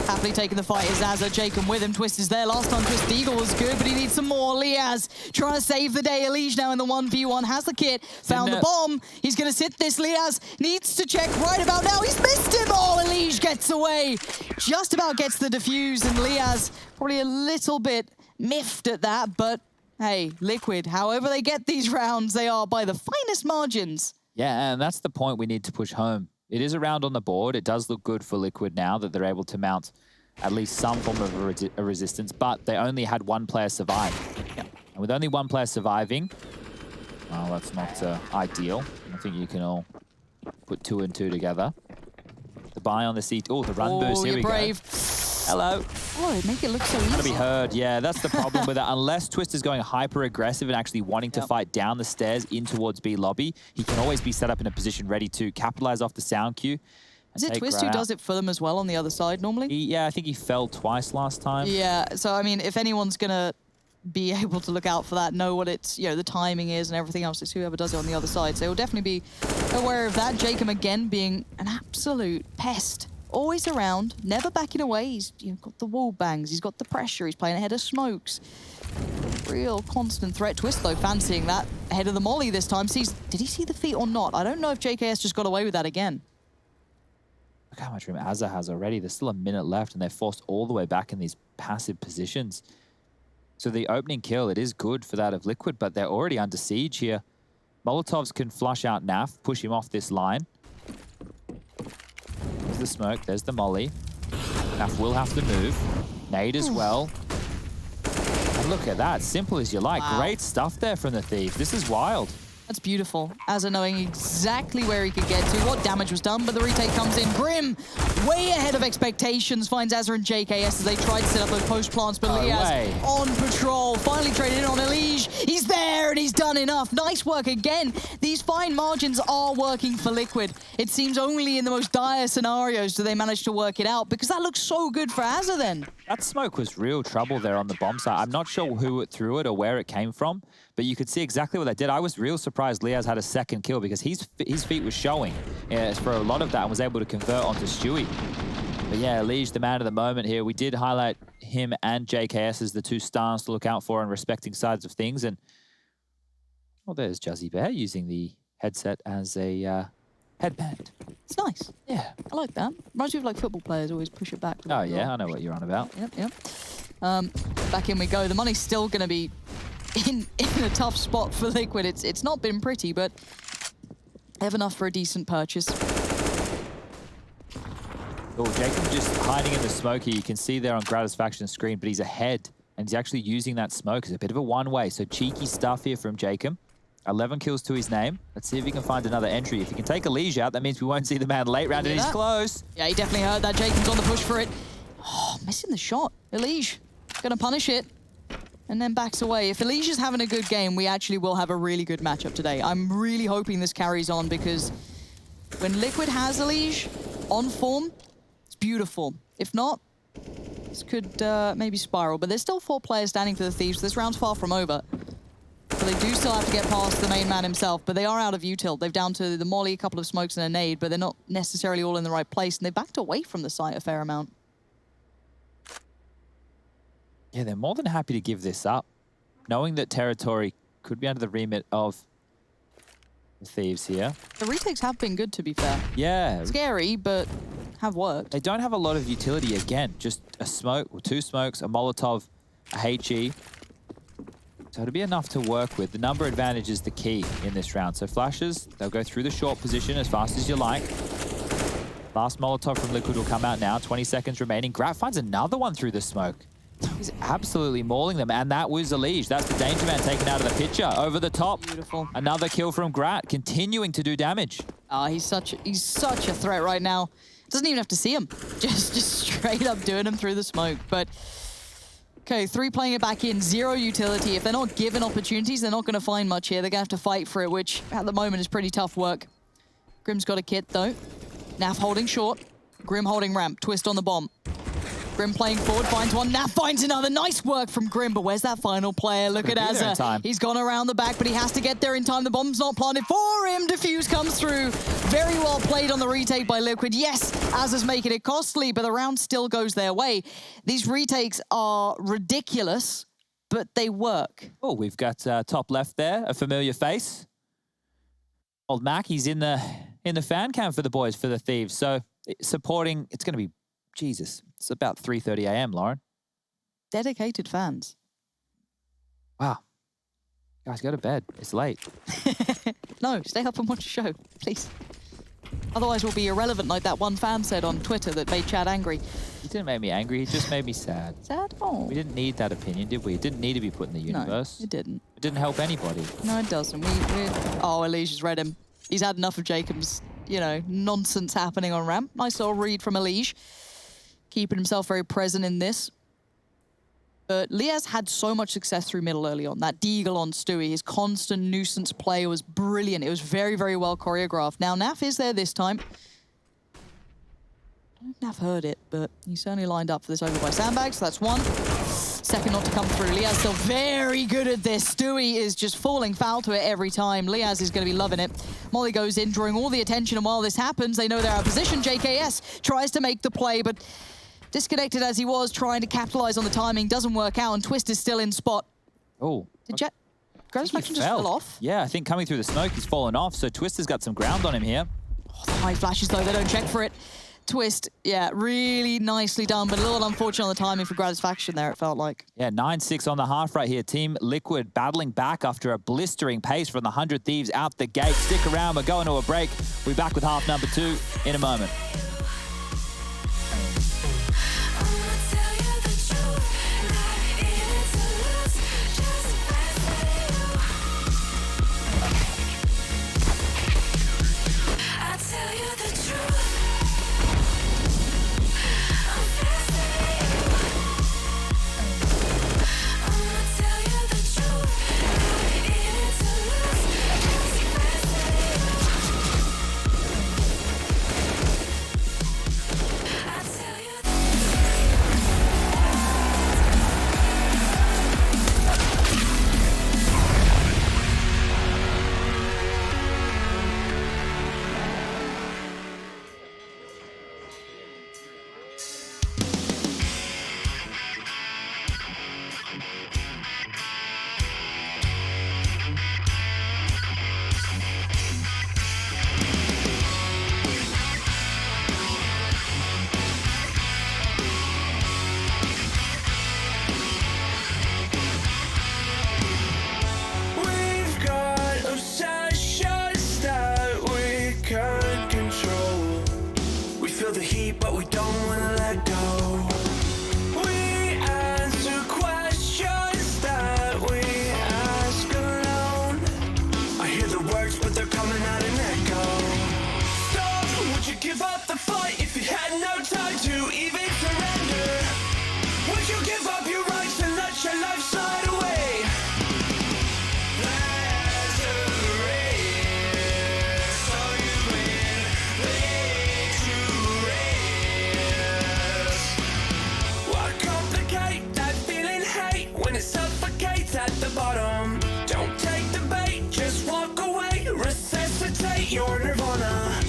Happily taking the fight is Azza. Jacob with him. Twist is there. Last time Twist Eagle was good, but he needs some more. Liaz trying to save the day. Elige now in the 1v1. Has the kit. Found the bomb. He's going to sit this. Liaz needs to check right about now. He's missed him. Oh, Elige gets away. Just about gets the defuse, and Liaz probably a little bit miffed at that, but hey, Liquid, however they get these rounds, they are by the finest margins. Yeah, and that's the point we need to push home. It is a round on the board. It does look good for Liquid now that they're able to mount at least some form of a resistance, but they only had one player survive. Yep. And with only one player surviving, well, that's not ideal. I think you can all put 2 and 2 together. The buy on the seat. Oh, the run boost. Here we brave. go. Hello. Oh, make it look so easy. Gotta be heard. Yeah, that's the problem with it. Unless Twist is going hyper aggressive and actually wanting to fight down the stairs in towards B lobby, he can always be set up in a position ready to capitalize off the sound cue. Is it Twist who does it for them as well on the other side normally? Yeah, I think he fell twice last time. Yeah, so I mean, if anyone's gonna be able to look out for that, know what it's, the timing is and everything else, it's whoever does it on the other side. So he'll definitely be aware of that. Jacob again being an absolute pest. Always around, never backing away. He's got the wall bangs, he's got the pressure, he's playing ahead of smokes. Real constant threat. Twist though, fancying that ahead of the molly this time. Did he see the feet or not? I don't know if JKS just got away with that again. Look how much room Azza has already. There's still a minute left and they're forced all the way back in these passive positions. So the opening kill, it is good for that of Liquid, but they're already under siege here. Molotovs can flush out Naf, push him off this line. There's the smoke, there's the molly. Naf will have to move. Nade as well. And look at that, simple as you like. Wow. Great stuff there from the Thieves. This is wild. That's beautiful. Azza knowing exactly where he could get to, what damage was done, but the retake comes in. Grim, way ahead of expectations, finds Azza and JKS as they try to set up those post plants, but Liaz on patrol, finally traded in on Elige. He's there and he's done enough. Nice work again. These fine margins are working for Liquid. It seems only in the most dire scenarios do they manage to work it out, because that looks so good for Azza then. That smoke was real trouble there on the bomb site. I'm not sure who threw it or where it came from, but you could see exactly what they did. I was real surprised Liaz had a second kill because his feet was showing for a lot of that and was able to convert onto Stewie. But yeah, Elige, the man of the moment here. We did highlight him and JKS as the two stars to look out for and respecting sides of things. And well, there's Juzzy Bear using the headset as a headband. It's nice. Yeah. I like that. Reminds me of like football players always push it back. Oh yeah, I know what you're on about. Yep. Back in we go. The money's still going to be in a tough spot for Liquid. It's not been pretty, but they have enough for a decent purchase. Oh, Jacob just hiding in the smoke here. You can see there on Gratisfaction's screen, but he's ahead, and he's actually using that smoke as a bit of a one-way. So cheeky stuff here from Jacob. 11 kills to his name. Let's see if he can find another entry. If he can take Elige out, that means we won't see the man late round, and he's close. Yeah, he definitely heard that. Jacob's on the push for it. Oh, missing the shot. Elige gonna punish it. And then backs away. If Elige is having a good game, we actually will have a really good matchup today. I'm really hoping this carries on, because when Liquid has Elige on form, it's beautiful. If not, this could maybe spiral. But there's still 4 players standing for the Thieves. This round's far from over. So they do still have to get past the main man himself, but they are out of util. They've down to the molly, a couple of smokes and a nade, but they're not necessarily all in the right place, and they backed away from the site a fair amount. Yeah, they're more than happy to give this up, knowing that territory could be under the remit of the Thieves here. The retakes have been good, to be fair. Yeah. Scary, but have worked. They don't have a lot of utility again. Just a smoke, or 2 smokes, a Molotov, a HE. So it'll be enough to work with. The number advantage is the key in this round. So flashes, they'll go through the short position as fast as you like. Last Molotov from Liquid will come out now. 20 seconds remaining. Grat finds another one through the smoke. He's absolutely mauling them, and that was Elige. That's the danger man taken out of the picture. Over the top. Beautiful. Another kill from Grat, continuing to do damage. He's such a threat right now. Doesn't even have to see him. Just straight up doing him through the smoke. But okay, 3 playing it back in, 0 utility. If they're not given opportunities, they're not going to find much here. They're going to have to fight for it, which at the moment is pretty tough work. Grim's got a kit though. Naf holding short. Grim holding ramp. Twist on the bomb. Grim playing forward, finds one, Naf finds another. Nice work from Grim, but where's that final player? Look at Azza. He's gone around the back, but he has to get there in time. The bomb's not planted for him. Defuse comes through. Very well played on the retake by Liquid. Yes, Azza's making it costly, but the round still goes their way. These retakes are ridiculous, but they work. Oh, we've got top left there, a familiar face. Old Mac, he's in the fan cam for the boys, for the Thieves. So supporting, it's going to be, Jesus, it's about 3:30 a.m., Lauren. Dedicated fans. Wow. Guys, go to bed. It's late. No, stay up and watch the show, please. Otherwise we'll be irrelevant, like that one fan said on Twitter that made Chad angry. He didn't make me angry, he just made me sad. Sad? Oh. We didn't need that opinion, did we? It didn't need to be put in the universe. No, it didn't. It didn't help anybody. No, it doesn't. Oh, Elige read him. He's had enough of Jacob's, you know, nonsense happening on ramp. Nice little read from Elige. Keeping himself very present in this. But Liaz had so much success through middle early on. That deagle on Stewie, his constant nuisance play was brilliant. It was very, very well choreographed. Now, Naf is there this time. I don't know if Naf heard it, but he certainly lined up for this over by Sandbag, so that's one. Second not to come through. Liaz still very good at this. Stewie is just falling foul to it every time. Liaz is going to be loving it. Molly goes in, drawing all the attention, and while this happens, they know they're out of position. JKS tries to make the play, but disconnected as he was, trying to capitalize on the timing, doesn't work out, and Twist is still in spot. Oh. Did Jet... Gravitation just fell off? Yeah, I think coming through the smoke, he's fallen off, so Twister's got some ground on him here. Oh, the high flashes, though, they don't check for it. Twist, yeah, really nicely done, but a little unfortunate on the timing for Gratisfaction there, it felt like. Yeah, 9-6 on the half right here. Team Liquid battling back after a blistering pace from the 100 Thieves out the gate. Stick around, we're going to a break. We'll be back with half number 2 in a moment. Your nirvana.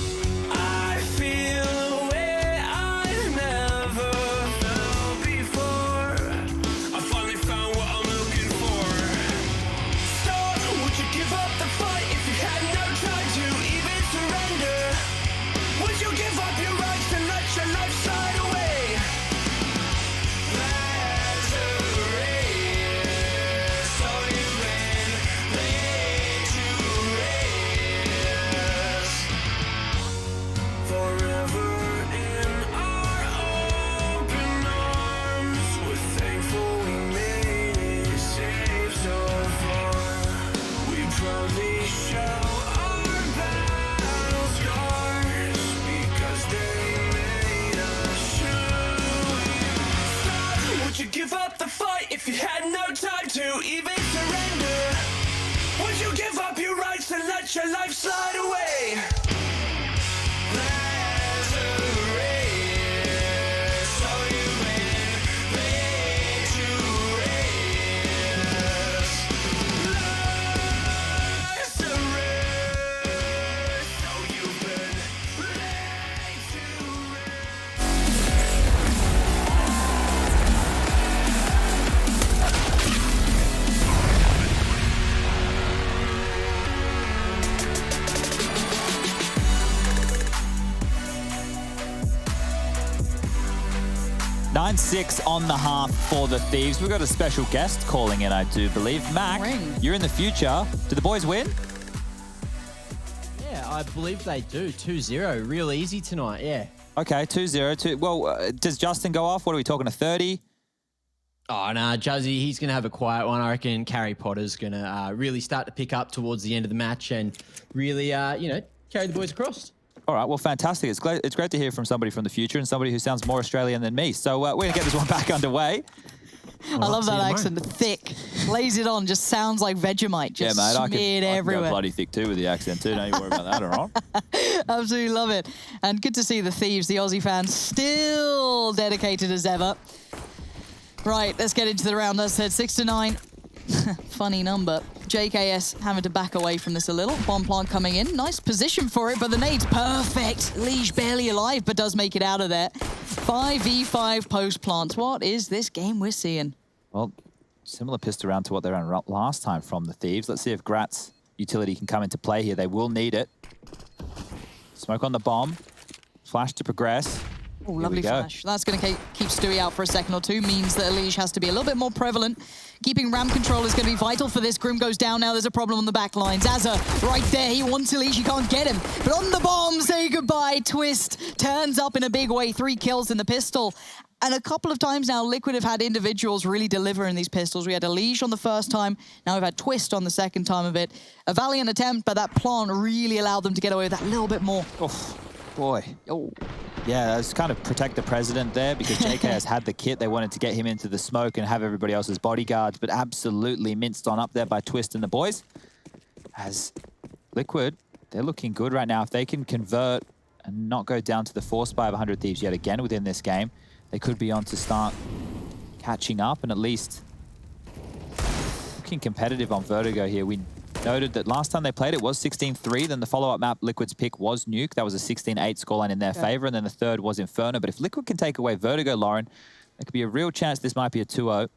I feel a way I've never felt before. I finally found what I'm looking for. Stop, would you give up the fight if you had no time to even surrender? Would you give up your rights and let your life slide away? There's a race, so you win, play to race. Forever in our open arms, we're thankful we made it safe so far. We proudly show our battle scars because they made us true. Stop, would you give up the fight if you had no time to even surrender? Would you give up your rights and let your life slide away? There's a race, so you win, 9-6 on the half for the Thieves. We've got a special guest calling in, I do believe. Mac, you're in the future. Do the boys win? Yeah, I believe they do. 2-0. Real easy tonight, yeah. Okay, 2-0. Well, does Justin go off? What are we talking, a 30? Oh, nah, Juzzy, he's going to have a quiet one. I reckon Carrie Potter's going to really start to pick up towards the end of the match and really, carry the boys across. All right, well, fantastic. It's great to hear from somebody from the future and somebody who sounds more Australian than me. So we're going to get this one back underway. I love that accent. Thick. Lays it on. Just sounds like Vegemite. Just smeared everywhere. I can go bloody thick too with the accent too. Don't you worry about that, all right? Absolutely love it. And good to see the Thieves, the Aussie fans, still dedicated as ever. Right, let's get into the round. As I said, 6-9. Funny number. JKS having to back away from this a little. Bomb plant coming in. Nice position for it, but the nade's perfect. Liege barely alive, but does make it out of there. 5v5 post plants. What is this game we're seeing? Well, similar pistol round to what they ran last time from the Thieves. Let's see if Grat's utility can come into play here. They will need it. Smoke on the bomb. Flash to progress. Oh, lovely flash. That's going to keep Stewie out for a second or two. Means that Liege has to be a little bit more prevalent. Keeping RAM control is going to be vital for this. Grim goes down now. There's a problem on the back line. Zaza right there. He wants Liege. You can't get him. But on the bomb, say goodbye. Twist turns up in a big way. 3 kills in the pistol. And a couple of times now, Liquid have had individuals really deliver in these pistols. We had a Liege on the first time. Now we've had Twist on the second time of it. A valiant attempt, but that plant really allowed them to get away with that little bit more. Oh, boy. Oh. Yeah, it's kind of protect the president there because JKS had the kit. They wanted to get him into the smoke and have everybody else's bodyguards, but absolutely minced on up there by Twist and the boys. As Liquid, they're looking good right now. If they can convert and not go down to the force buy of 100 Thieves yet again within this game, they could be on to start catching up and at least looking competitive on Vertigo here. We noted that last time they played it was 16-3, then the follow-up map Liquid's pick was Nuke. That was a 16-8 scoreline in their favor, and then the third was Inferno. But if Liquid can take away Vertigo, Lauren, there could be a real chance this might be a 2-0.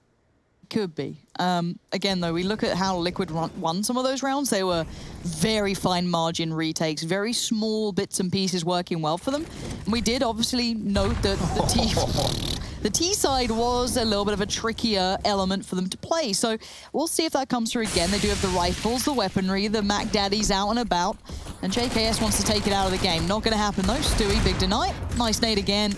Could be. Again, though, we look at how Liquid won some of those rounds. They were very fine margin retakes, very small bits and pieces working well for them. And we did obviously note that the T side was a little bit of a trickier element for them to play. So we'll see if that comes through again. They do have the rifles, the weaponry, the Mac Daddy's out and about. And JKS wants to take it out of the game. Not going to happen, though. Stewie, big deny. Nice nade again.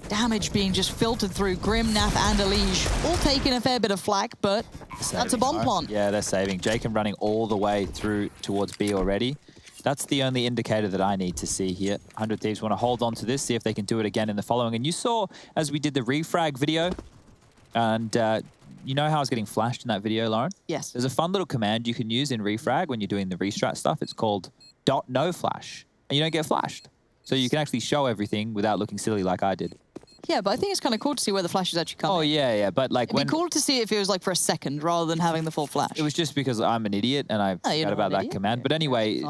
Damage being just filtered through. Grim, Naf, and Liege all taking a fair bit of flak, but that's a bomb plant. Yeah, they're saving. Jacob running all the way through towards B already. That's the only indicator that I need to see here. 100 Thieves want to hold on to this, see if they can do it again in the following. And you saw, as we did the refrag video, and you know how I was getting flashed in that video, Lauren? Yes. There's a fun little command you can use in refrag when you're doing the restrat stuff. It's called .noflash, and you don't get flashed. So you can actually show everything without looking silly like I did. Yeah, but I think it's kind of cool to see where the flashes actually come in. Oh, yeah, but like It'd be cool to see if it was like for a second rather than having the full flash. It was just because I'm an idiot and I forgot about that command. But anyway,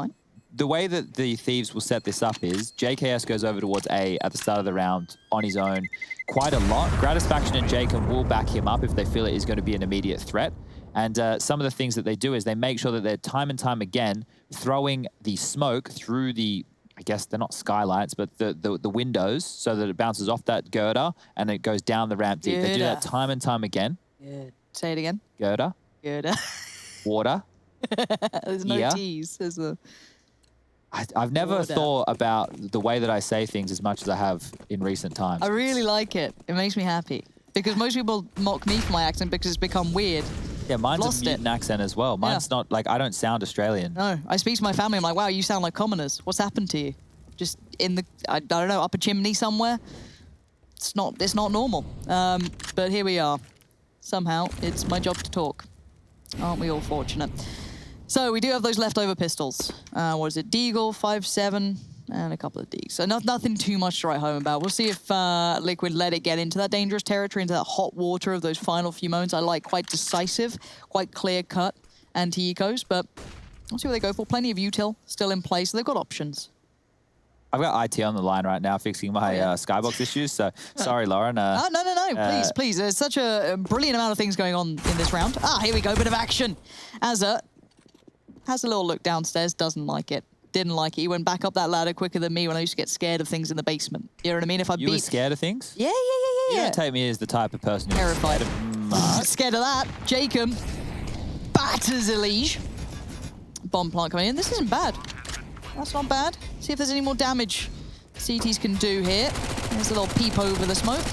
the way that the Thieves will set this up is JKS goes over towards A at the start of the round on his own quite a lot. Gratisfaction and Jacob will back him up if they feel it is going to be an immediate threat. And some of the things that they do is they make sure that they're time and time again throwing the smoke through the, I guess they're not skylights, but the windows so that it bounces off that girder and it goes down the ramp deep. They do that time and time again. Say it again. Girder. Girder. Water. There's no T's. There's a... I've never thought about the way that I say things as much as I have in recent times. I really like it. It makes me happy. Because most people mock me for my accent because it's become weird. Yeah, mine's a mutant accent as well. Mine's not, like, I don't sound Australian. No, I speak to my family, I'm like, wow, you sound like commoners. What's happened to you? Just in the, I don't know, up a chimney somewhere? It's not normal. But here we are. Somehow, it's my job to talk. Aren't we all fortunate? So we do have those leftover pistols. What is it? Deagle, 5.7, and a couple of Deags. So nothing too much to write home about. We'll see if Liquid let it get into that dangerous territory, into that hot water of those final few moments. I like quite decisive, quite clear-cut anti-ecos, but we'll see what they go for. Plenty of util still in place, so they've got options. I've got IT on the line right now fixing my skybox issues, so sorry, Lauren. No, please. There's such a brilliant amount of things going on in this round. Here we go, bit of action. Azza has a little look downstairs, doesn't like it. Didn't like it. He went back up that ladder quicker than me when I used to get scared of things in the basement. You know what I mean? If I You were scared of things? Yeah. You don't take me as the type of person who's Terrified. scared of much. Scared of that. Jacob batters Elige. Bomb plant coming in. This isn't bad. That's not bad. See if there's any more damage CTs can do here. There's a little peep over the smoke.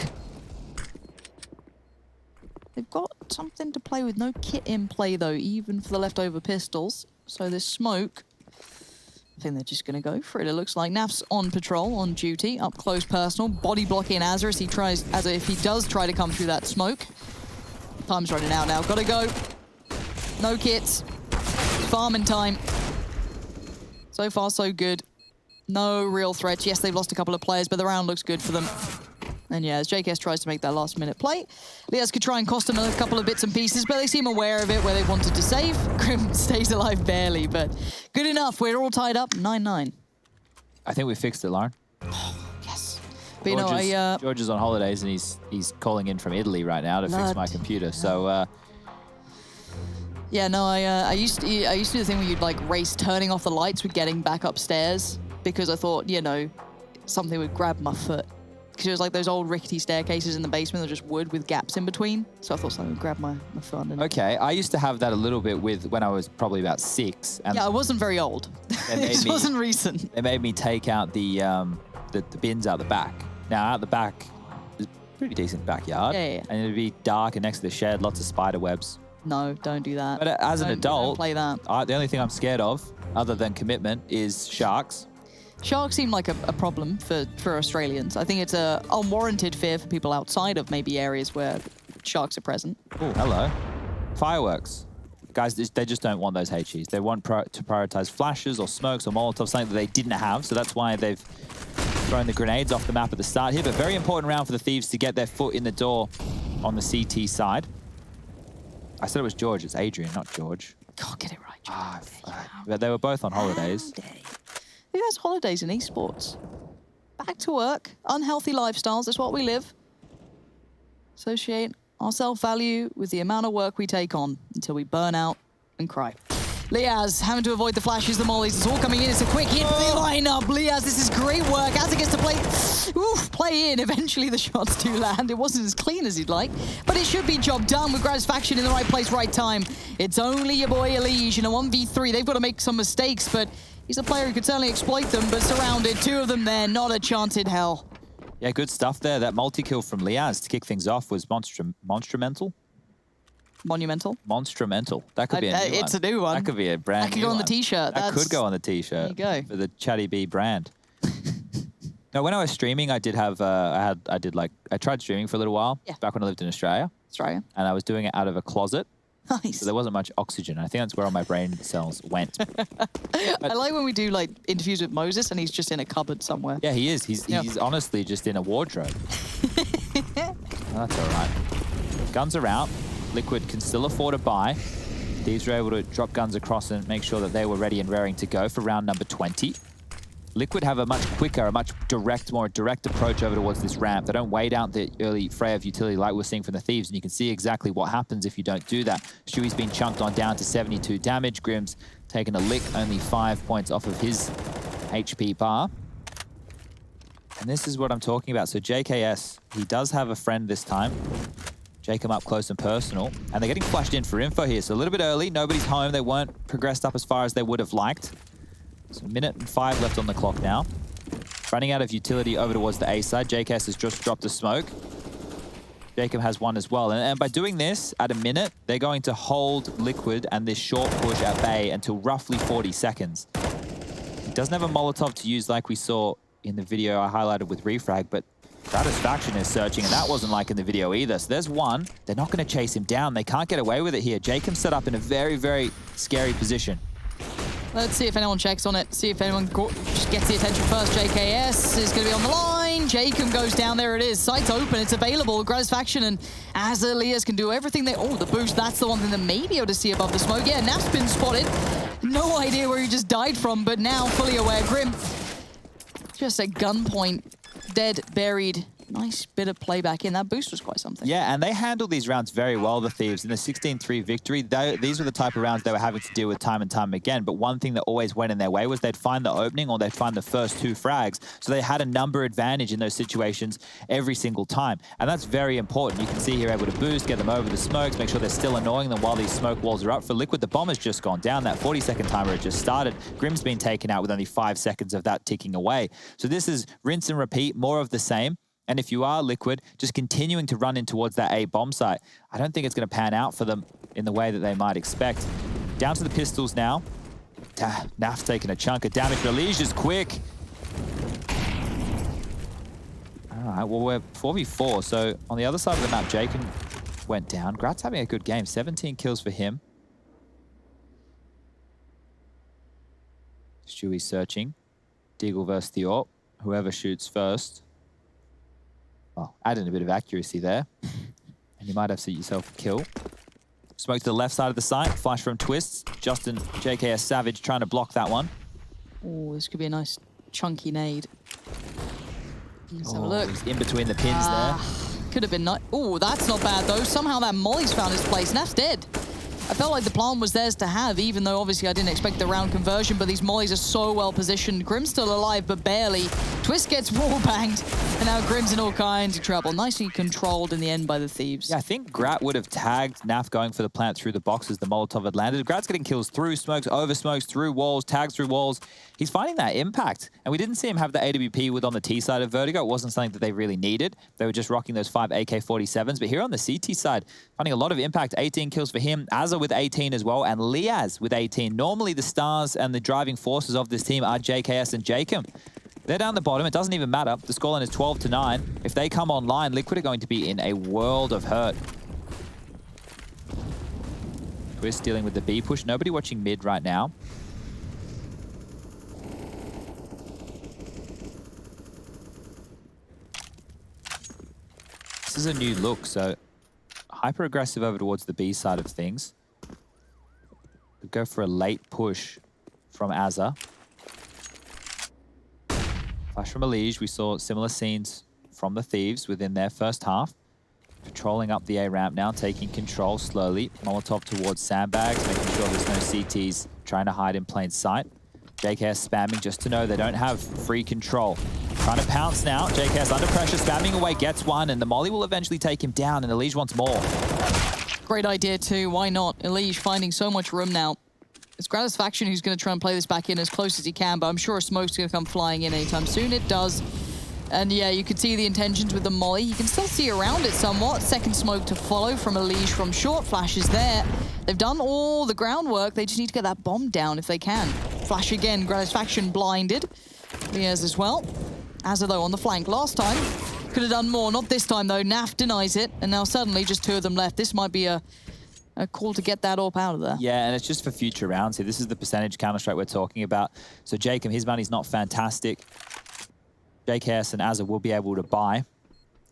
They've got something to play with. No kit in play, though, even for the leftover pistols. So this smoke, I think they're just going to go for it. It looks like Naf's on patrol, on duty, up close personal, body blocking Azza if he does try to come through that smoke. Time's running out now. Gotta go. No kits. Farming time. So far, so good. No real threats. Yes, they've lost a couple of players, but the round looks good for them. And yeah, as JKS tries to make that last-minute play, Liaz could try and cost them a couple of bits and pieces, but they seem aware of it where they wanted to save. Grim stays alive barely, but good enough. We're all tied up, 9-9. I think we fixed it, Lauren. Yes. But you know, George is on holidays and he's calling in from Italy right now to fix my computer. So yeah, no, I used to do the thing where you'd like race turning off the lights with getting back upstairs because I thought, you know, something would grab my foot. Because it was like those old rickety staircases in the basement that were just wood with gaps in between. So I thought something would grab my foot. Okay, I used to have that a little bit with when I was probably about 6. And yeah, I wasn't very old. It wasn't recent. They made me take out the bins out the back. Now out the back, it's a pretty decent backyard. Yeah. And it'd be dark and next to the shed, lots of spider webs. No, don't do that. But as an adult, don't play that. The only thing I'm scared of, other than commitment, is sharks. Sharks seem like a problem for Australians. I think it's a unwarranted fear for people outside of maybe areas where sharks are present. Oh, hello. Fireworks. Guys, they just don't want those HEs. They want to prioritize flashes or smokes or Molotovs, something that they didn't have. So that's why they've thrown the grenades off the map at the start here. But very important round for the Thieves to get their foot in the door on the CT side. I said it was George. It's Adrian, not George. God, get it right, George. But they were both on holidays. Who has holidays in esports? Back to work. Unhealthy lifestyles. That's what we live. Associate our self-value with the amount of work we take on until we burn out and cry. Liaz having to avoid the flashes, the mollies. It's all coming in. It's a quick hit lineup. Liaz, this is great work. As it gets to play in. Eventually the shots do land. It wasn't as clean as he'd like, but it should be job done with Gratisfaction in the right place, right time. It's only your boy Elige in a 1v3. They've got to make some mistakes, but he's a player who could certainly exploit them, but surrounded. 2 of them there. Not a chance in hell. Yeah, good stuff there. That multi-kill from Liaz to kick things off was monstrumental. Monumental. Monstrumental. That could be a new one. It's a new one. That could be a brand new That could go on the t-shirt. That could go on the t-shirt. There you go. For the Chatty B brand. Now, when I was streaming, I did have, I tried streaming for a little while. Yeah. Back when I lived in Australia. Australia. And I was doing it out of a closet. Nice. So there wasn't much oxygen. I think that's where all my brain cells went. I like when we do like interviews with Moses and he's just in a cupboard somewhere. Yeah, he is. He's honestly just in a wardrobe. That's all right. Guns are out. Liquid can still afford a buy. Thieves were able to drop guns across and make sure that they were ready and raring to go for round number 20. Liquid have a much quicker, a much more direct approach over towards this ramp. They don't wait out the early fray of utility like we're seeing from the Thieves, and you can see exactly what happens if you don't do that. Shui's been chunked on down to 72 damage. Grim's taken a lick, only 5 points off of his HP bar. And this is what I'm talking about. So JKS, he does have a friend this time. Jacob up close and personal. And they're getting flashed in for info here. So a little bit early. Nobody's home. They weren't progressed up as far as they would have liked. So 1 minute and 5 left on the clock now. Running out of utility over towards the A side. JKS has just dropped a smoke. Jacob has one as well. And by doing this at a minute, they're going to hold Liquid and this short push at bay until roughly 40 seconds. He doesn't have a Molotov to use like we saw in the video I highlighted with Refrag, but Gratisfaction is searching, and that wasn't like in the video either. So there's one. They're not going to chase him down. They can't get away with it here. Jacob's set up in a very, very scary position. Let's see if anyone checks on it. See if anyone just gets the attention first. JKS is going to be on the line. Jacob goes down. There it is. Site's open. It's available. Gratisfaction and Azalias can do everything they... Oh, the boost. That's the one thing they may be able to see above the smoke. Yeah, Naf's been spotted. No idea where he just died from, but now fully aware. Grim, just at gunpoint, dead, buried Nice bit of play back in. That boost was quite something. Yeah, and they handled these rounds very well, the Thieves. In the 16-3 victory, these were the type of rounds they were having to deal with time and time again. But one thing that always went in their way was they'd find the opening or they'd find the first 2 frags. So they had a number advantage in those situations every single time. And that's very important. You can see here able to boost, get them over the smokes, make sure they're still annoying them while these smoke walls are up. For Liquid, the bomb has just gone down. That 40-second timer had just started. Grim's been taken out with only 5 seconds of that ticking away. So this is rinse and repeat, more of the same. And if you are Liquid, just continuing to run in towards that A bomb site, I don't think it's going to pan out for them in the way that they might expect. Down to the pistols now. Naf taking a chunk of damage. Release is quick. All right, well, we're 4v4. So on the other side of the map, Jacob went down. Grat's having a good game. 17 kills for him. Stewie searching. Deagle versus the AWP. Whoever shoots first. Well, adding a bit of accuracy there. And you might have to yourself a kill. Smoke to the left side of the site. Flash from Twists. Justin, JKS Savage trying to block that one. Oh, this could be a nice chunky nade. Let's have a look. He's in between the pins there. Could have been nice. Oh, that's not bad though. Somehow that Molly's found his place. Naf's dead. I felt like the plan was theirs to have, even though obviously I didn't expect the round conversion, but these mollies are so well positioned. Grim's still alive, but barely. Twist gets wall banged, and now Grim's in all kinds of trouble. Nicely controlled in the end by the Thieves. Yeah, I think Grat would have tagged Naf going for the plant through the boxes. The Molotov had landed. Grat's getting kills through smokes, over smokes, through walls, tags through walls. He's finding that impact. And we didn't see him have the AWP with on the T side of Vertigo. It wasn't something that they really needed. They were just rocking those 5 AK-47s. But here on the CT side, finding a lot of impact. 18 kills for him. Azza with 18 as well. And Liaz with 18. Normally the stars and the driving forces of this team are JKS and Jacob. They're down the bottom. It doesn't even matter. The scoreline is 12-9. If they come online, Liquid are going to be in a world of hurt. Twist dealing with the B push. Nobody watching mid right now. This is a new look, so hyper aggressive over towards the B side of things. We'll go for a late push from Azza. Flash from Elige. We saw similar scenes from the Thieves within their first half. Patrolling up the A ramp now, taking control slowly. Molotov towards sandbags, making sure there's no CTs trying to hide in plain sight. JKS spamming just to know they don't have free control. Trying to pounce now. JKS under pressure, spamming away, gets one, and the molly will eventually take him down, and Elige wants more. Great idea too, why not? Elige finding so much room now. It's Gratisfaction who's going to try and play this back in as close as he can, but I'm sure a smoke's going to come flying in anytime soon. It does. And yeah, you can see the intentions with the molly. You can still see around it somewhat. Second smoke to follow from Elige from short. Flash is there. They've done all the groundwork. They just need to get that bomb down if they can. Flash again. Gratisfaction blinded. Liaz as well. Azza though on the flank last time. Could have done more. Not this time though. Naf denies it. And now suddenly just 2 of them left. This might be a call to get that AWP out of there. Yeah, and it's just for future rounds here. This is the percentage Counter-Strike we're talking about. So Jacob, his money's not fantastic. JKS and Azza will be able to buy.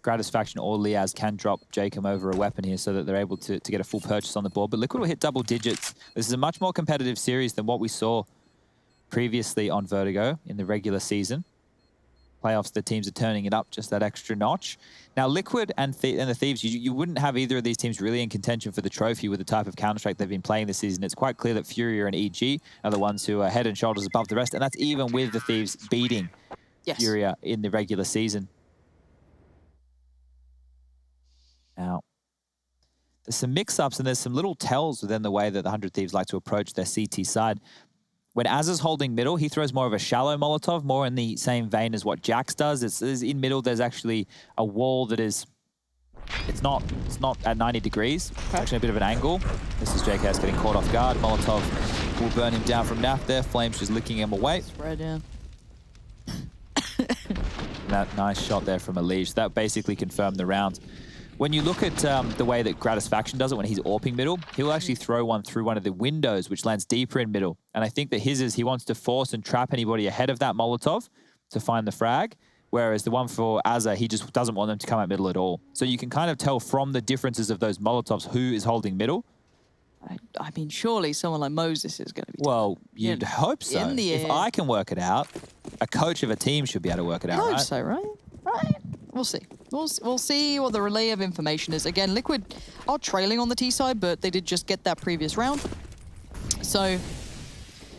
Gratisfaction or Liaz can drop Jacob over a weapon here so that they're able to get a full purchase on the board. But Liquid will hit double digits. This is a much more competitive series than what we saw previously on Vertigo in the regular season. Playoffs, the teams are turning it up just that extra notch. Now, Liquid and the Thieves, you wouldn't have either of these teams really in contention for the trophy with the type of Counter-Strike they've been playing this season. It's quite clear that Furia and EG are the ones who are head and shoulders above the rest, and that's even with the Thieves beating Furia in the regular season. Now, there's some mix-ups and there's some little tells within the way that the 100 Thieves like to approach their CT side. When Azza's holding middle, he throws more of a shallow Molotov, more in the same vein as what Jax does. It's in middle, there's actually a wall that is, it's not at 90 degrees. It's actually a bit of an angle. This is JKS getting caught off guard. Molotov will burn him down from Naf there. Flames just licking him away. Spread, yeah. That nice shot there from Elige. That basically confirmed the round. When you look at the way that Gratisfaction does it when he's AWPing middle, he'll actually throw one through one of the windows, which lands deeper in middle. And I think that his is he wants to force and trap anybody ahead of that Molotov to find the frag, whereas the one for Azza, he just doesn't want them to come at middle at all. So you can kind of tell from the differences of those Molotovs who is holding middle. I mean, surely someone like Moses is going to be... Well, you'd hope so. In the air. If I can work it out, a coach of a team should be able to work it out, I right? hope so, right? Right? We'll see. We'll see what the relay of information is. Again, Liquid are trailing on the T side, but they did just get that previous round. So,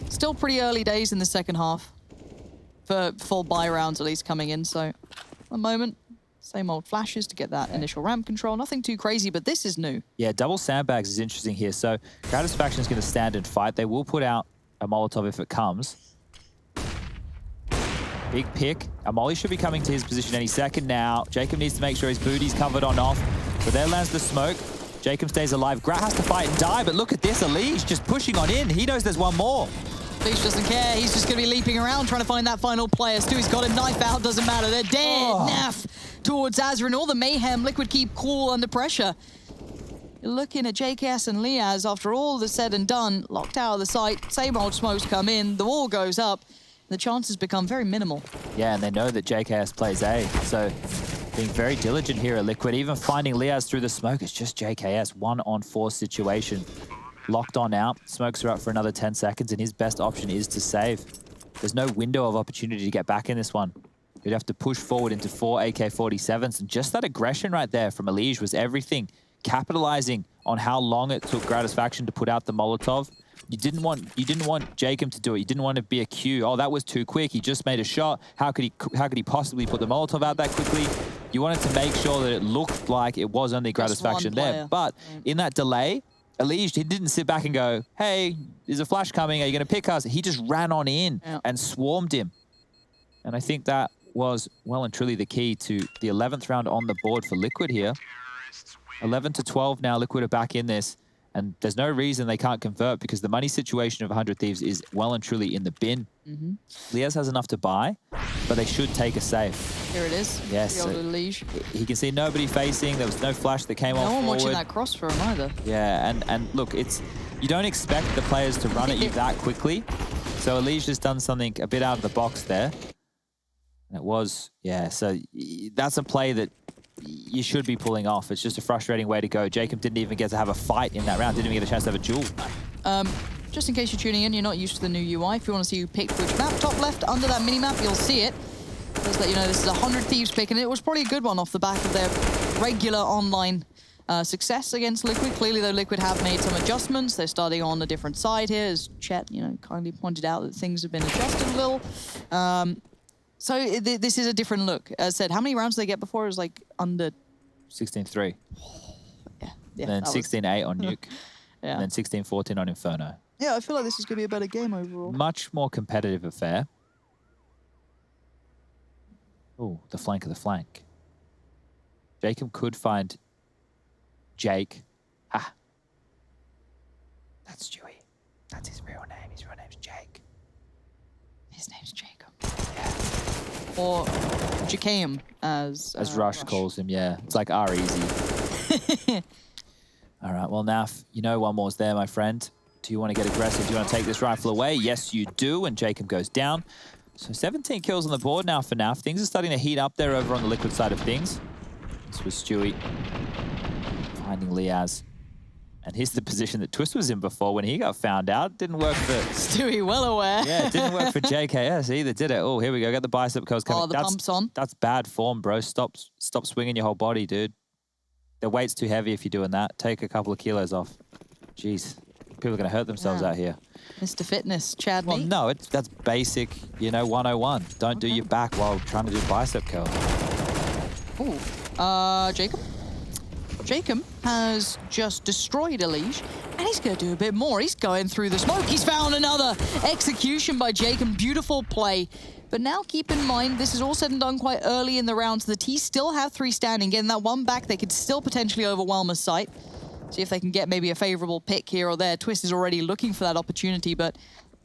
still pretty early days in the second half. For full buy rounds at least coming in, so a moment. Same old flashes to get that initial ramp control. Nothing too crazy, but this is new. Yeah, double sandbags is interesting here. So Gratisfaction is going to stand and fight. They will put out a Molotov if it comes. Big pick. Amoli should be coming to his position any second now. Jacob needs to make sure his booty's covered on off. So there lands the smoke. Jacob stays alive. Grat has to fight and die, but look at this. Elige just pushing on in. He knows there's one more. Leash doesn't care. He's just going to be leaping around trying to find that final player. Stewie's got a knife out. Doesn't matter. They're dead. Naf towards Azra and all the mayhem. Liquid keep cool under pressure. You're looking at JKS and Liaz after all the said and done. Locked out of the site. Same old smokes come in. The wall goes up. The chances become very minimal. Yeah, and they know that JKS plays A. So being very diligent here at Liquid. Even finding Liaz through the smoke. It's just JKS. 1-on-4 situation. Locked on out. Smokes are up for another 10 seconds, and his best option is to save. There's no window of opportunity to get back in this one. You'd have to push forward into 4 AK-47s, and just that aggression right there from Elige was everything. Capitalizing on how long it took Gratisfaction to put out the Molotov. You didn't want Jacob to do it. You didn't want to be a Q. Oh, that was too quick. He just made a shot. How could he possibly put the Molotov out that quickly? You wanted to make sure that it looked like it was only Gratisfaction there. But in that delay, Elige, he didn't sit back and go, hey, there's a flash coming. Are you going to pick us? He just ran on in and swarmed him. And I think that was well and truly the key to the 11th round on the board for Liquid here. 11-12 now. Liquid are back in this. And there's no reason they can't convert because the money situation of 100 Thieves is well and truly in the bin. Liaz has enough to buy, but they should take a save. Here it is. Yes. He can see nobody facing. There was no flash that came on forward. No one watching that cross for him either. Yeah, and look, you don't expect the players to run at you that quickly. So Elige has done something a bit out of the box there. And it was, yeah, so that's a play that you should be pulling off. It's just a frustrating way to go. Jacob didn't even get to have a fight in that round. Didn't even get a chance to have a duel. Just in case you're tuning in, you're not used to the new UI. If you want to see who picked which map, top left under that mini-map, you'll see it. Just let you know this is a 100 Thieves pick, and it was probably a good one off the back of their regular online success against Liquid. Clearly, though, Liquid have made some adjustments. They're starting on a different side here, as Chet, kindly pointed out that things have been adjusted a little. So this is a different look. As I said, how many rounds did they get before? It was like under 16-3. Yeah. And then 16-8 on Nuke. Yeah. And then 16-14 on Inferno. Yeah, I feel like this is going to be a better game overall. Much more competitive affair. Oh, the flank of the flank. Jacob could find Jake. Ah. That's Stewie. That's his real name. His real name's Jake. His name's Jacob. Yeah. Or Jacam, as Rush calls him, yeah. It's like R-Easy. All right, well, Naf, one more's there, my friend. Do you want to get aggressive? Do you want to take this rifle away? Yes, you do, and Jacob goes down. So 17 kills on the board now for Naf. Things are starting to heat up there over on the Liquid side of things. This was Stewie finding Liaz. And here's the position that Twist was in before when he got found out. Didn't work for... Stewie, well aware. Yeah, it didn't work for JKS either, did it? Oh, here we go. Got the bicep curls coming. Oh, the pump's on. That's bad form, bro. Stop swinging your whole body, dude. The weight's too heavy if you're doing that. Take a couple of kilos off. Jeez. People are going to hurt themselves out here. Mr. Fitness, Chad. Well, no, that's basic, 101. Don't do your back while trying to do bicep curls. Ooh. Jacob? Jacob has just destroyed Elige, and he's going to do a bit more. He's going through the smoke. He's found another execution by Jacob. Beautiful play. But now keep in mind, this is all said and done quite early in the round, so the T still have 3 standing. Getting that one back, they could still potentially overwhelm a site. See if they can get maybe a favorable pick here or there. Twist is already looking for that opportunity, but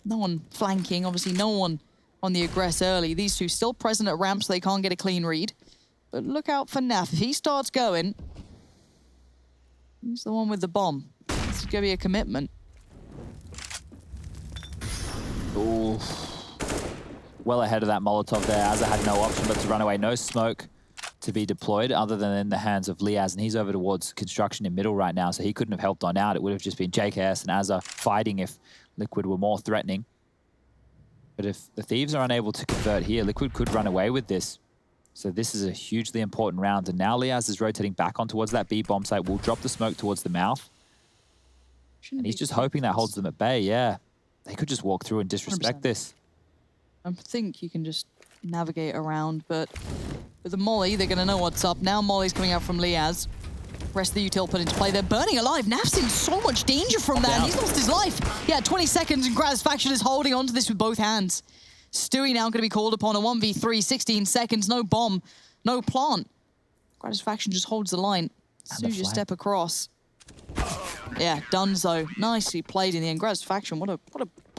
no one flanking. Obviously, no one on the aggress early. These two still present at ramp, so they can't get a clean read. But look out for Naf. If he starts going, he's the one with the bomb. This is going to be a commitment. Ooh. Well ahead of that Molotov there. Azza had no option but to run away. No smoke to be deployed other than in the hands of Liaz, and he's over towards construction in middle right now, so he couldn't have helped on out. It would have just been JKS and Azza fighting if Liquid were more threatening. But if the Thieves are unable to convert here, Liquid could run away with this. So this is a hugely important round. And now Liaz is rotating back on towards that B bomb site. We'll drop the smoke towards the mouth. And he's just hoping that holds them at bay, yeah. They could just walk through and disrespect 100%. this. I think you can just navigate around, but with the Molly, they're going to know what's up. Now Molly's coming out from Liaz. Rest of the util put into play. They're burning alive. Naf's in so much danger from that. And he's lost his life. Yeah, 20 seconds, and Gratisfaction is holding on to this with both hands. Stewie now going to be called upon a 1v3, 16 seconds, no bomb, no plant. Gratisfaction just holds the line. As soon as you step across. Yeah, Dunzo. Nicely played in the end. Gratisfaction, what a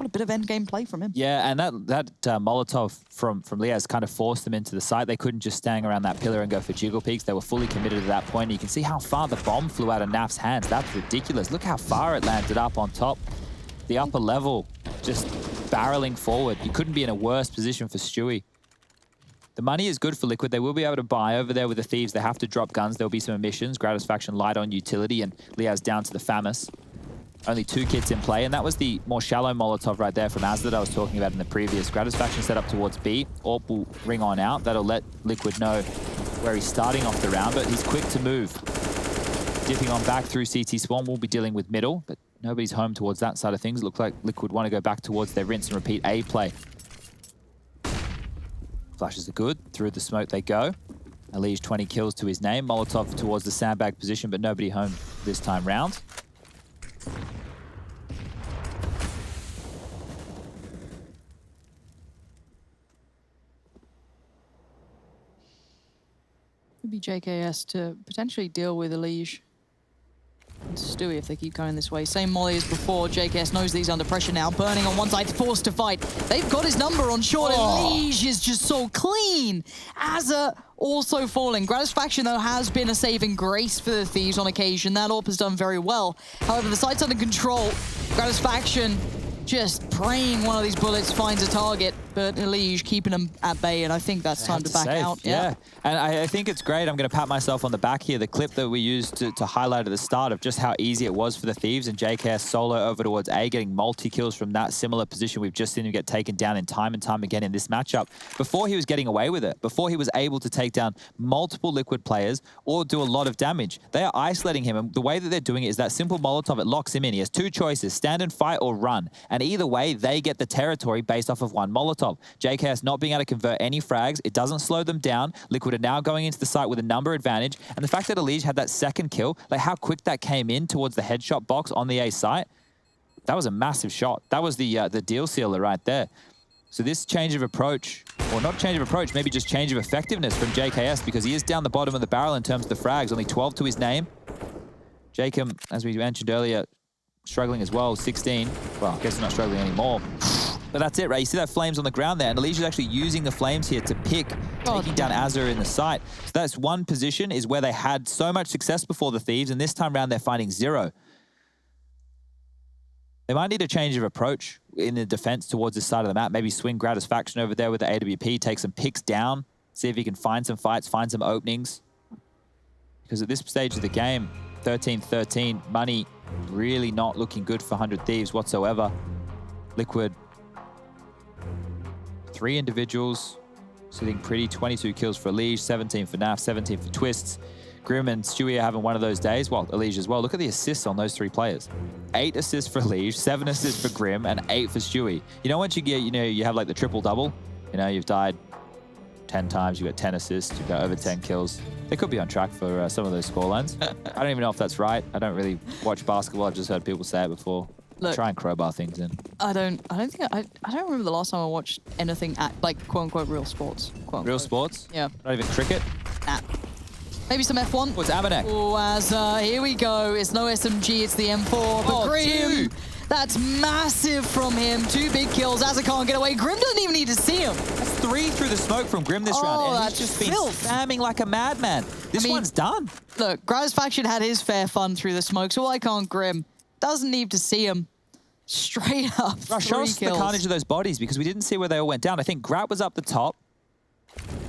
bit of endgame play from him. Yeah, and that Molotov from Liaz kind of forced them into the site. They couldn't just stand around that pillar and go for jiggle peaks. They were fully committed at that point. And you can see how far the bomb flew out of Naf's hands. That's ridiculous. Look how far it landed up on top. The upper level just barreling forward. You couldn't be in a worse position for Stewie. The money is good for Liquid. They will be able to buy over there with the Thieves. They have to drop guns. There'll be some emissions. Gratisfaction light on utility, and Liaz down to the FAMAS. Only 2 kits in play, and that was the more shallow Molotov right there from Az that I was talking about in the previous. Gratisfaction set up towards B. Orp will ring on out. That'll let Liquid know where he's starting off the round, but he's quick to move. Dipping on back through CT Swarm. We'll be dealing with middle, but nobody's home towards that side of things. Looks like Liquid want to go back towards their rinse and repeat A play. Flashes are good. Through the smoke they go. Alige 20 kills to his name. Molotov towards the sandbag position, but nobody home this time round. Could be JKS to potentially deal with Alige and Stewie if they keep going this way. Same Molly as before. JKS knows that he's under pressure now. Burning on one side, forced to fight. They've got his number on short. Alige is just so clean. Azza also falling. Gratisfaction, though, has been a saving grace for the Thieves on occasion. That AWP has done very well. However, the site's under control. Gratisfaction just praying one of these bullets finds a target, but Alige keeping them at bay, and I think that's time to back out. Yeah, and I think it's great. I'm going to pat myself on the back here. The clip that we used to highlight at the start of just how easy it was for the Thieves and JKS solo over towards A, getting multi-kills from that similar position. We've just seen him get taken down in time and time again in this matchup. Before he was getting away with it, before he was able to take down multiple Liquid players or do a lot of damage, they are isolating him, and the way that they're doing it is that simple Molotov, it locks him in. He has 2 choices, stand and fight or run. And either way, they get the territory based off of one Molotov. JKS not being able to convert any frags, it doesn't slow them down. Liquid are now going into the site with a number advantage. And the fact that Alige had that second kill, like how quick that came in towards the headshot box on the A site, that was a massive shot. That was the deal sealer right there. So this change of approach, or not change of approach, maybe just change of effectiveness from JKS, because he is down the bottom of the barrel in terms of the frags, only 12 to his name. Jacob, as we mentioned earlier, struggling as well, 16. Well, I guess he's not struggling anymore. But that's it, right? You see that flames on the ground there, and Alige is actually using the flames here to pick, taking down Azza in the site. So that's one position is where they had so much success before the Thieves, and this time around they're finding 0. They might need a change of approach in the defense towards this side of the map. Maybe swing Gratisfaction over there with the AWP, take some picks down, see if he can find some fights, find some openings. Because at this stage of the game, 13-13, money really not looking good for 100 Thieves whatsoever. Liquid, 3 individuals, sitting pretty, 22 kills for Alige, 17 for Naf, 17 for Twists. Grim and Stewie are having one of those days. Well, Alige as well. Look at the assists on those 3 players. 8 assists for Alige, 7 assists for Grim, and 8 for Stewie. You know, once you get, you have like the triple-double, you've died 10 times, you've got 10 assists, you've got over 10 kills. They could be on track for some of those scorelines. I don't even know if that's right. I don't really watch basketball. I've just heard people say it before. Look, try and crowbar things in. I don't remember the last time I watched anything at, like, quote-unquote real sports. Real sports? Yeah. Not even cricket? Nah. Maybe some F1. Oh, it's Amanek. Oh, Azza, here we go. It's no SMG, it's the M4. But Grim, 2. That's massive from him. 2 big kills. Azza can't get away. Grim doesn't even need to see him. That's 3 through the smoke from Grim this round. And that's he's just been filth. spamming like a madman. This one's done. Look, Gratisfaction had his fair fun through the smoke, so why can't Grim? Doesn't need to see him. Straight up, Show us the carnage of those bodies, because we didn't see where they all went down. I think Grat was up the top.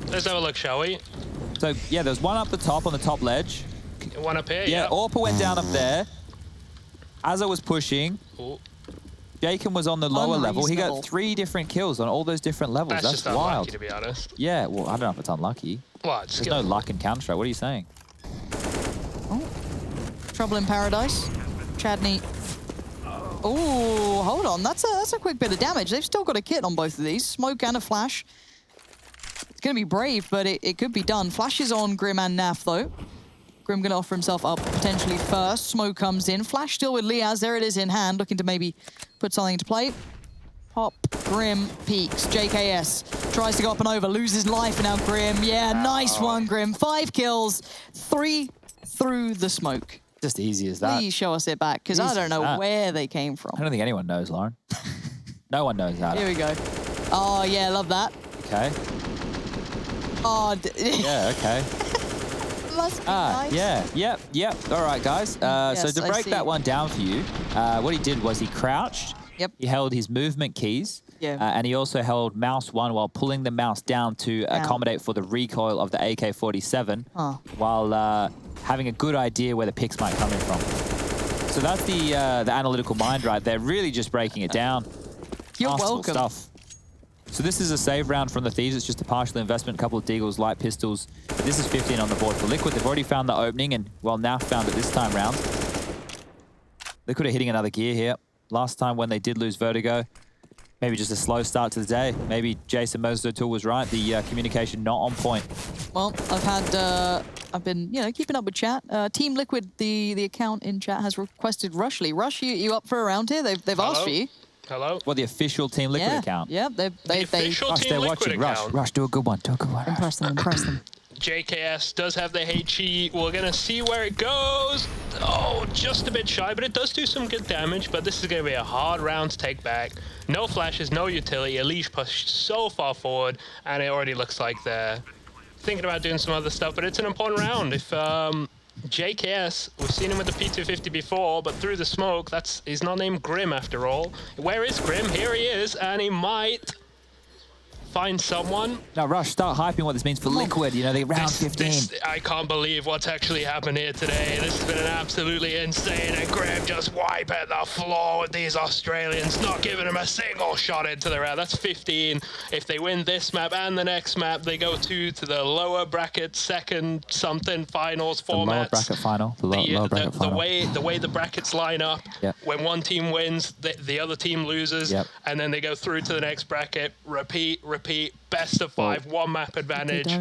Let's have a look, shall we? So, yeah, there's one up the top on the top ledge. One up here, Yeah, Orpa went down up there. Azza was pushing. Ooh. Jacob was on the lower level. He Unreasonable. got 3 different kills on all those different levels. That's just That's unlucky, wild. to be honest. Yeah, well, I don't know if it's unlucky. Well, it's There's no luck in Counter-Strike. What are you saying? Trouble in paradise. Chadney. Oh, hold on. That's a quick bit of damage. They've still got a kit on both of these. Smoke and a flash. It's going to be brave, but it could be done. Flash is on Grim and Naf, though. Grim going to offer himself up potentially first. Smoke comes in. Flash still with Liaz. There it is in hand, looking to maybe put something to play. Pop, Grim, peeks. JKS tries to go up and over, loses life, and now Grim. Yeah, nice one, Grim. 5 kills, 3 through the smoke. Just easy as that. Please show us it back, because I Easy don't as know that. where they came from. I don't think anyone knows, Lauren. No one knows that. Here we go. Oh, yeah, love that. Okay. Oh, Yeah, okay. must be nice. Yeah, yep. All right, guys. So Yes, to I break see. that one down for you, what he did was he crouched. Yep. He held his movement keys. Yeah. And he also held mouse 1 while pulling the mouse down to accommodate for the recoil of the AK-47 while having a good idea where the picks might come in from. So that's the analytical mind right there, really just breaking it down. You're Masterful welcome. stuff. So this is a save round from the Thieves. It's just a partial investment, a couple of deagles, light pistols. But this is 15 on the board for Liquid. They've already found the opening, and, well, Naf found it this time round. Liquid are hitting another gear here. Last time when they did lose Vertigo, maybe just a slow start to the day. Maybe Jason Mozotool was right. The communication not on point. Well, I've been, keeping up with chat. Team Liquid, the account in chat has requested Rushly. Rush, you up for a round here? They've asked for you. Hello? Well, the official Team Liquid Yeah, account. yeah. The official Rush, Team they're Liquid watching. account. Rush, do a good one. Do a good one. Rush. Impress them, impress them. JKS does have the HE. We're going to see where it goes. Oh, just a bit shy, but it does do some good damage. But this is going to be a hard round to take back. No flashes, no utility. Elish pushed so far forward, and it already looks like they're thinking about doing some other stuff. But it's an important round. If JKS, we've seen him with the P250 before, but through the smoke, he's not named Grim after all. Where is Grim? Here he is, and he might find someone. Now, Rush, start hyping what this means for Liquid. You know, they round 15. I can't believe what's actually happened here today. This has been an absolutely insane, and Grim just wiping the floor with these Australians, not giving them a single shot into the round. That's 15. If they win this map and the next map, they go to the lower bracket, second something finals formats. The lower bracket final. The lower bracket final. The way the brackets line up, when one team wins, the other team loses, and then they go through to the next bracket, repeat, best of 5, 1 map advantage,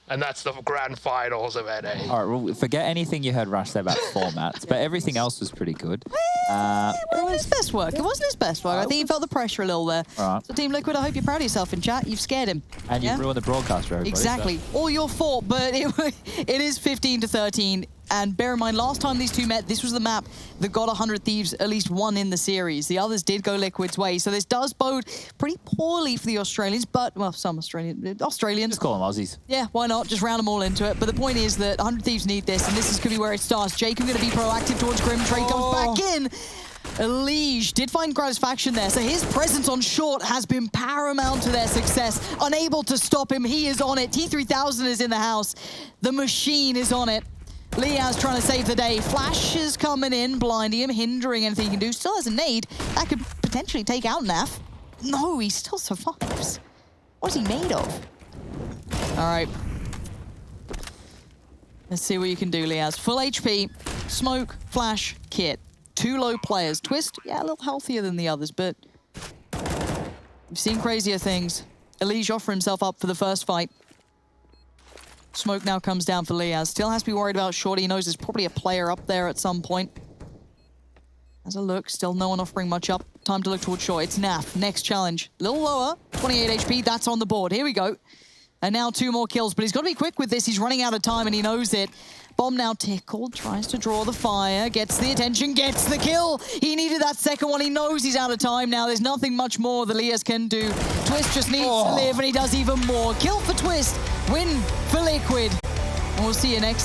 and that's the grand finals of NA. All right, well, forget anything you heard Rush say about formats, but everything else was pretty good. It wasn't his best work. It wasn't his best work. I think he felt the pressure a little there. All right. So Team Liquid, I hope you're proud of yourself in chat. You've scared him. And you've ruined the broadcast for everybody. Exactly. So. All your fault, but it is 15-13. And bear in mind, last time these two met, this was the map that got 100 Thieves at least one in the series. The others did go Liquid's way. So this does bode pretty poorly for the Australians, but, well, some Australians. Just call them Aussies. Yeah, why not? Just round them all into it. But the point is that 100 Thieves need this, and this could be where it starts. Jacob going to be proactive towards Grim. Trade comes back in. Elige did find Gratisfaction there, so his presence on short has been paramount to their success. Unable to stop him, he is on it. T3000 is in the house. The machine is on it. Liaz trying to save the day. Flash is coming in, blinding him, hindering anything he can do. Still has a nade. That could potentially take out Naf. No, he still survives. What is he made of? All right. Let's see what you can do, Liaz. Full HP, smoke, flash, kit. 2 low players. Twist, yeah, a little healthier than the others, but we've seen crazier things. Elige offer himself up for the first fight. Smoke now comes down for Liaz. Still has to be worried about Shorty. He knows there's probably a player up there at some point. Has a look. Still no one offering much up. Time to look towards short. It's Naf. Next challenge. A little lower. 28 HP. That's on the board. Here we go. And now 2 more kills. But he's got to be quick with this. He's running out of time and he knows it. Bomb now tickled. Tries to draw the fire. Gets the attention. Gets the kill. He needed that second one. He knows he's out of time now. There's nothing much more that Liaz can do. Twist just needs to live and he does even more. Kill for Twist. Win for Liquid. And we'll see you next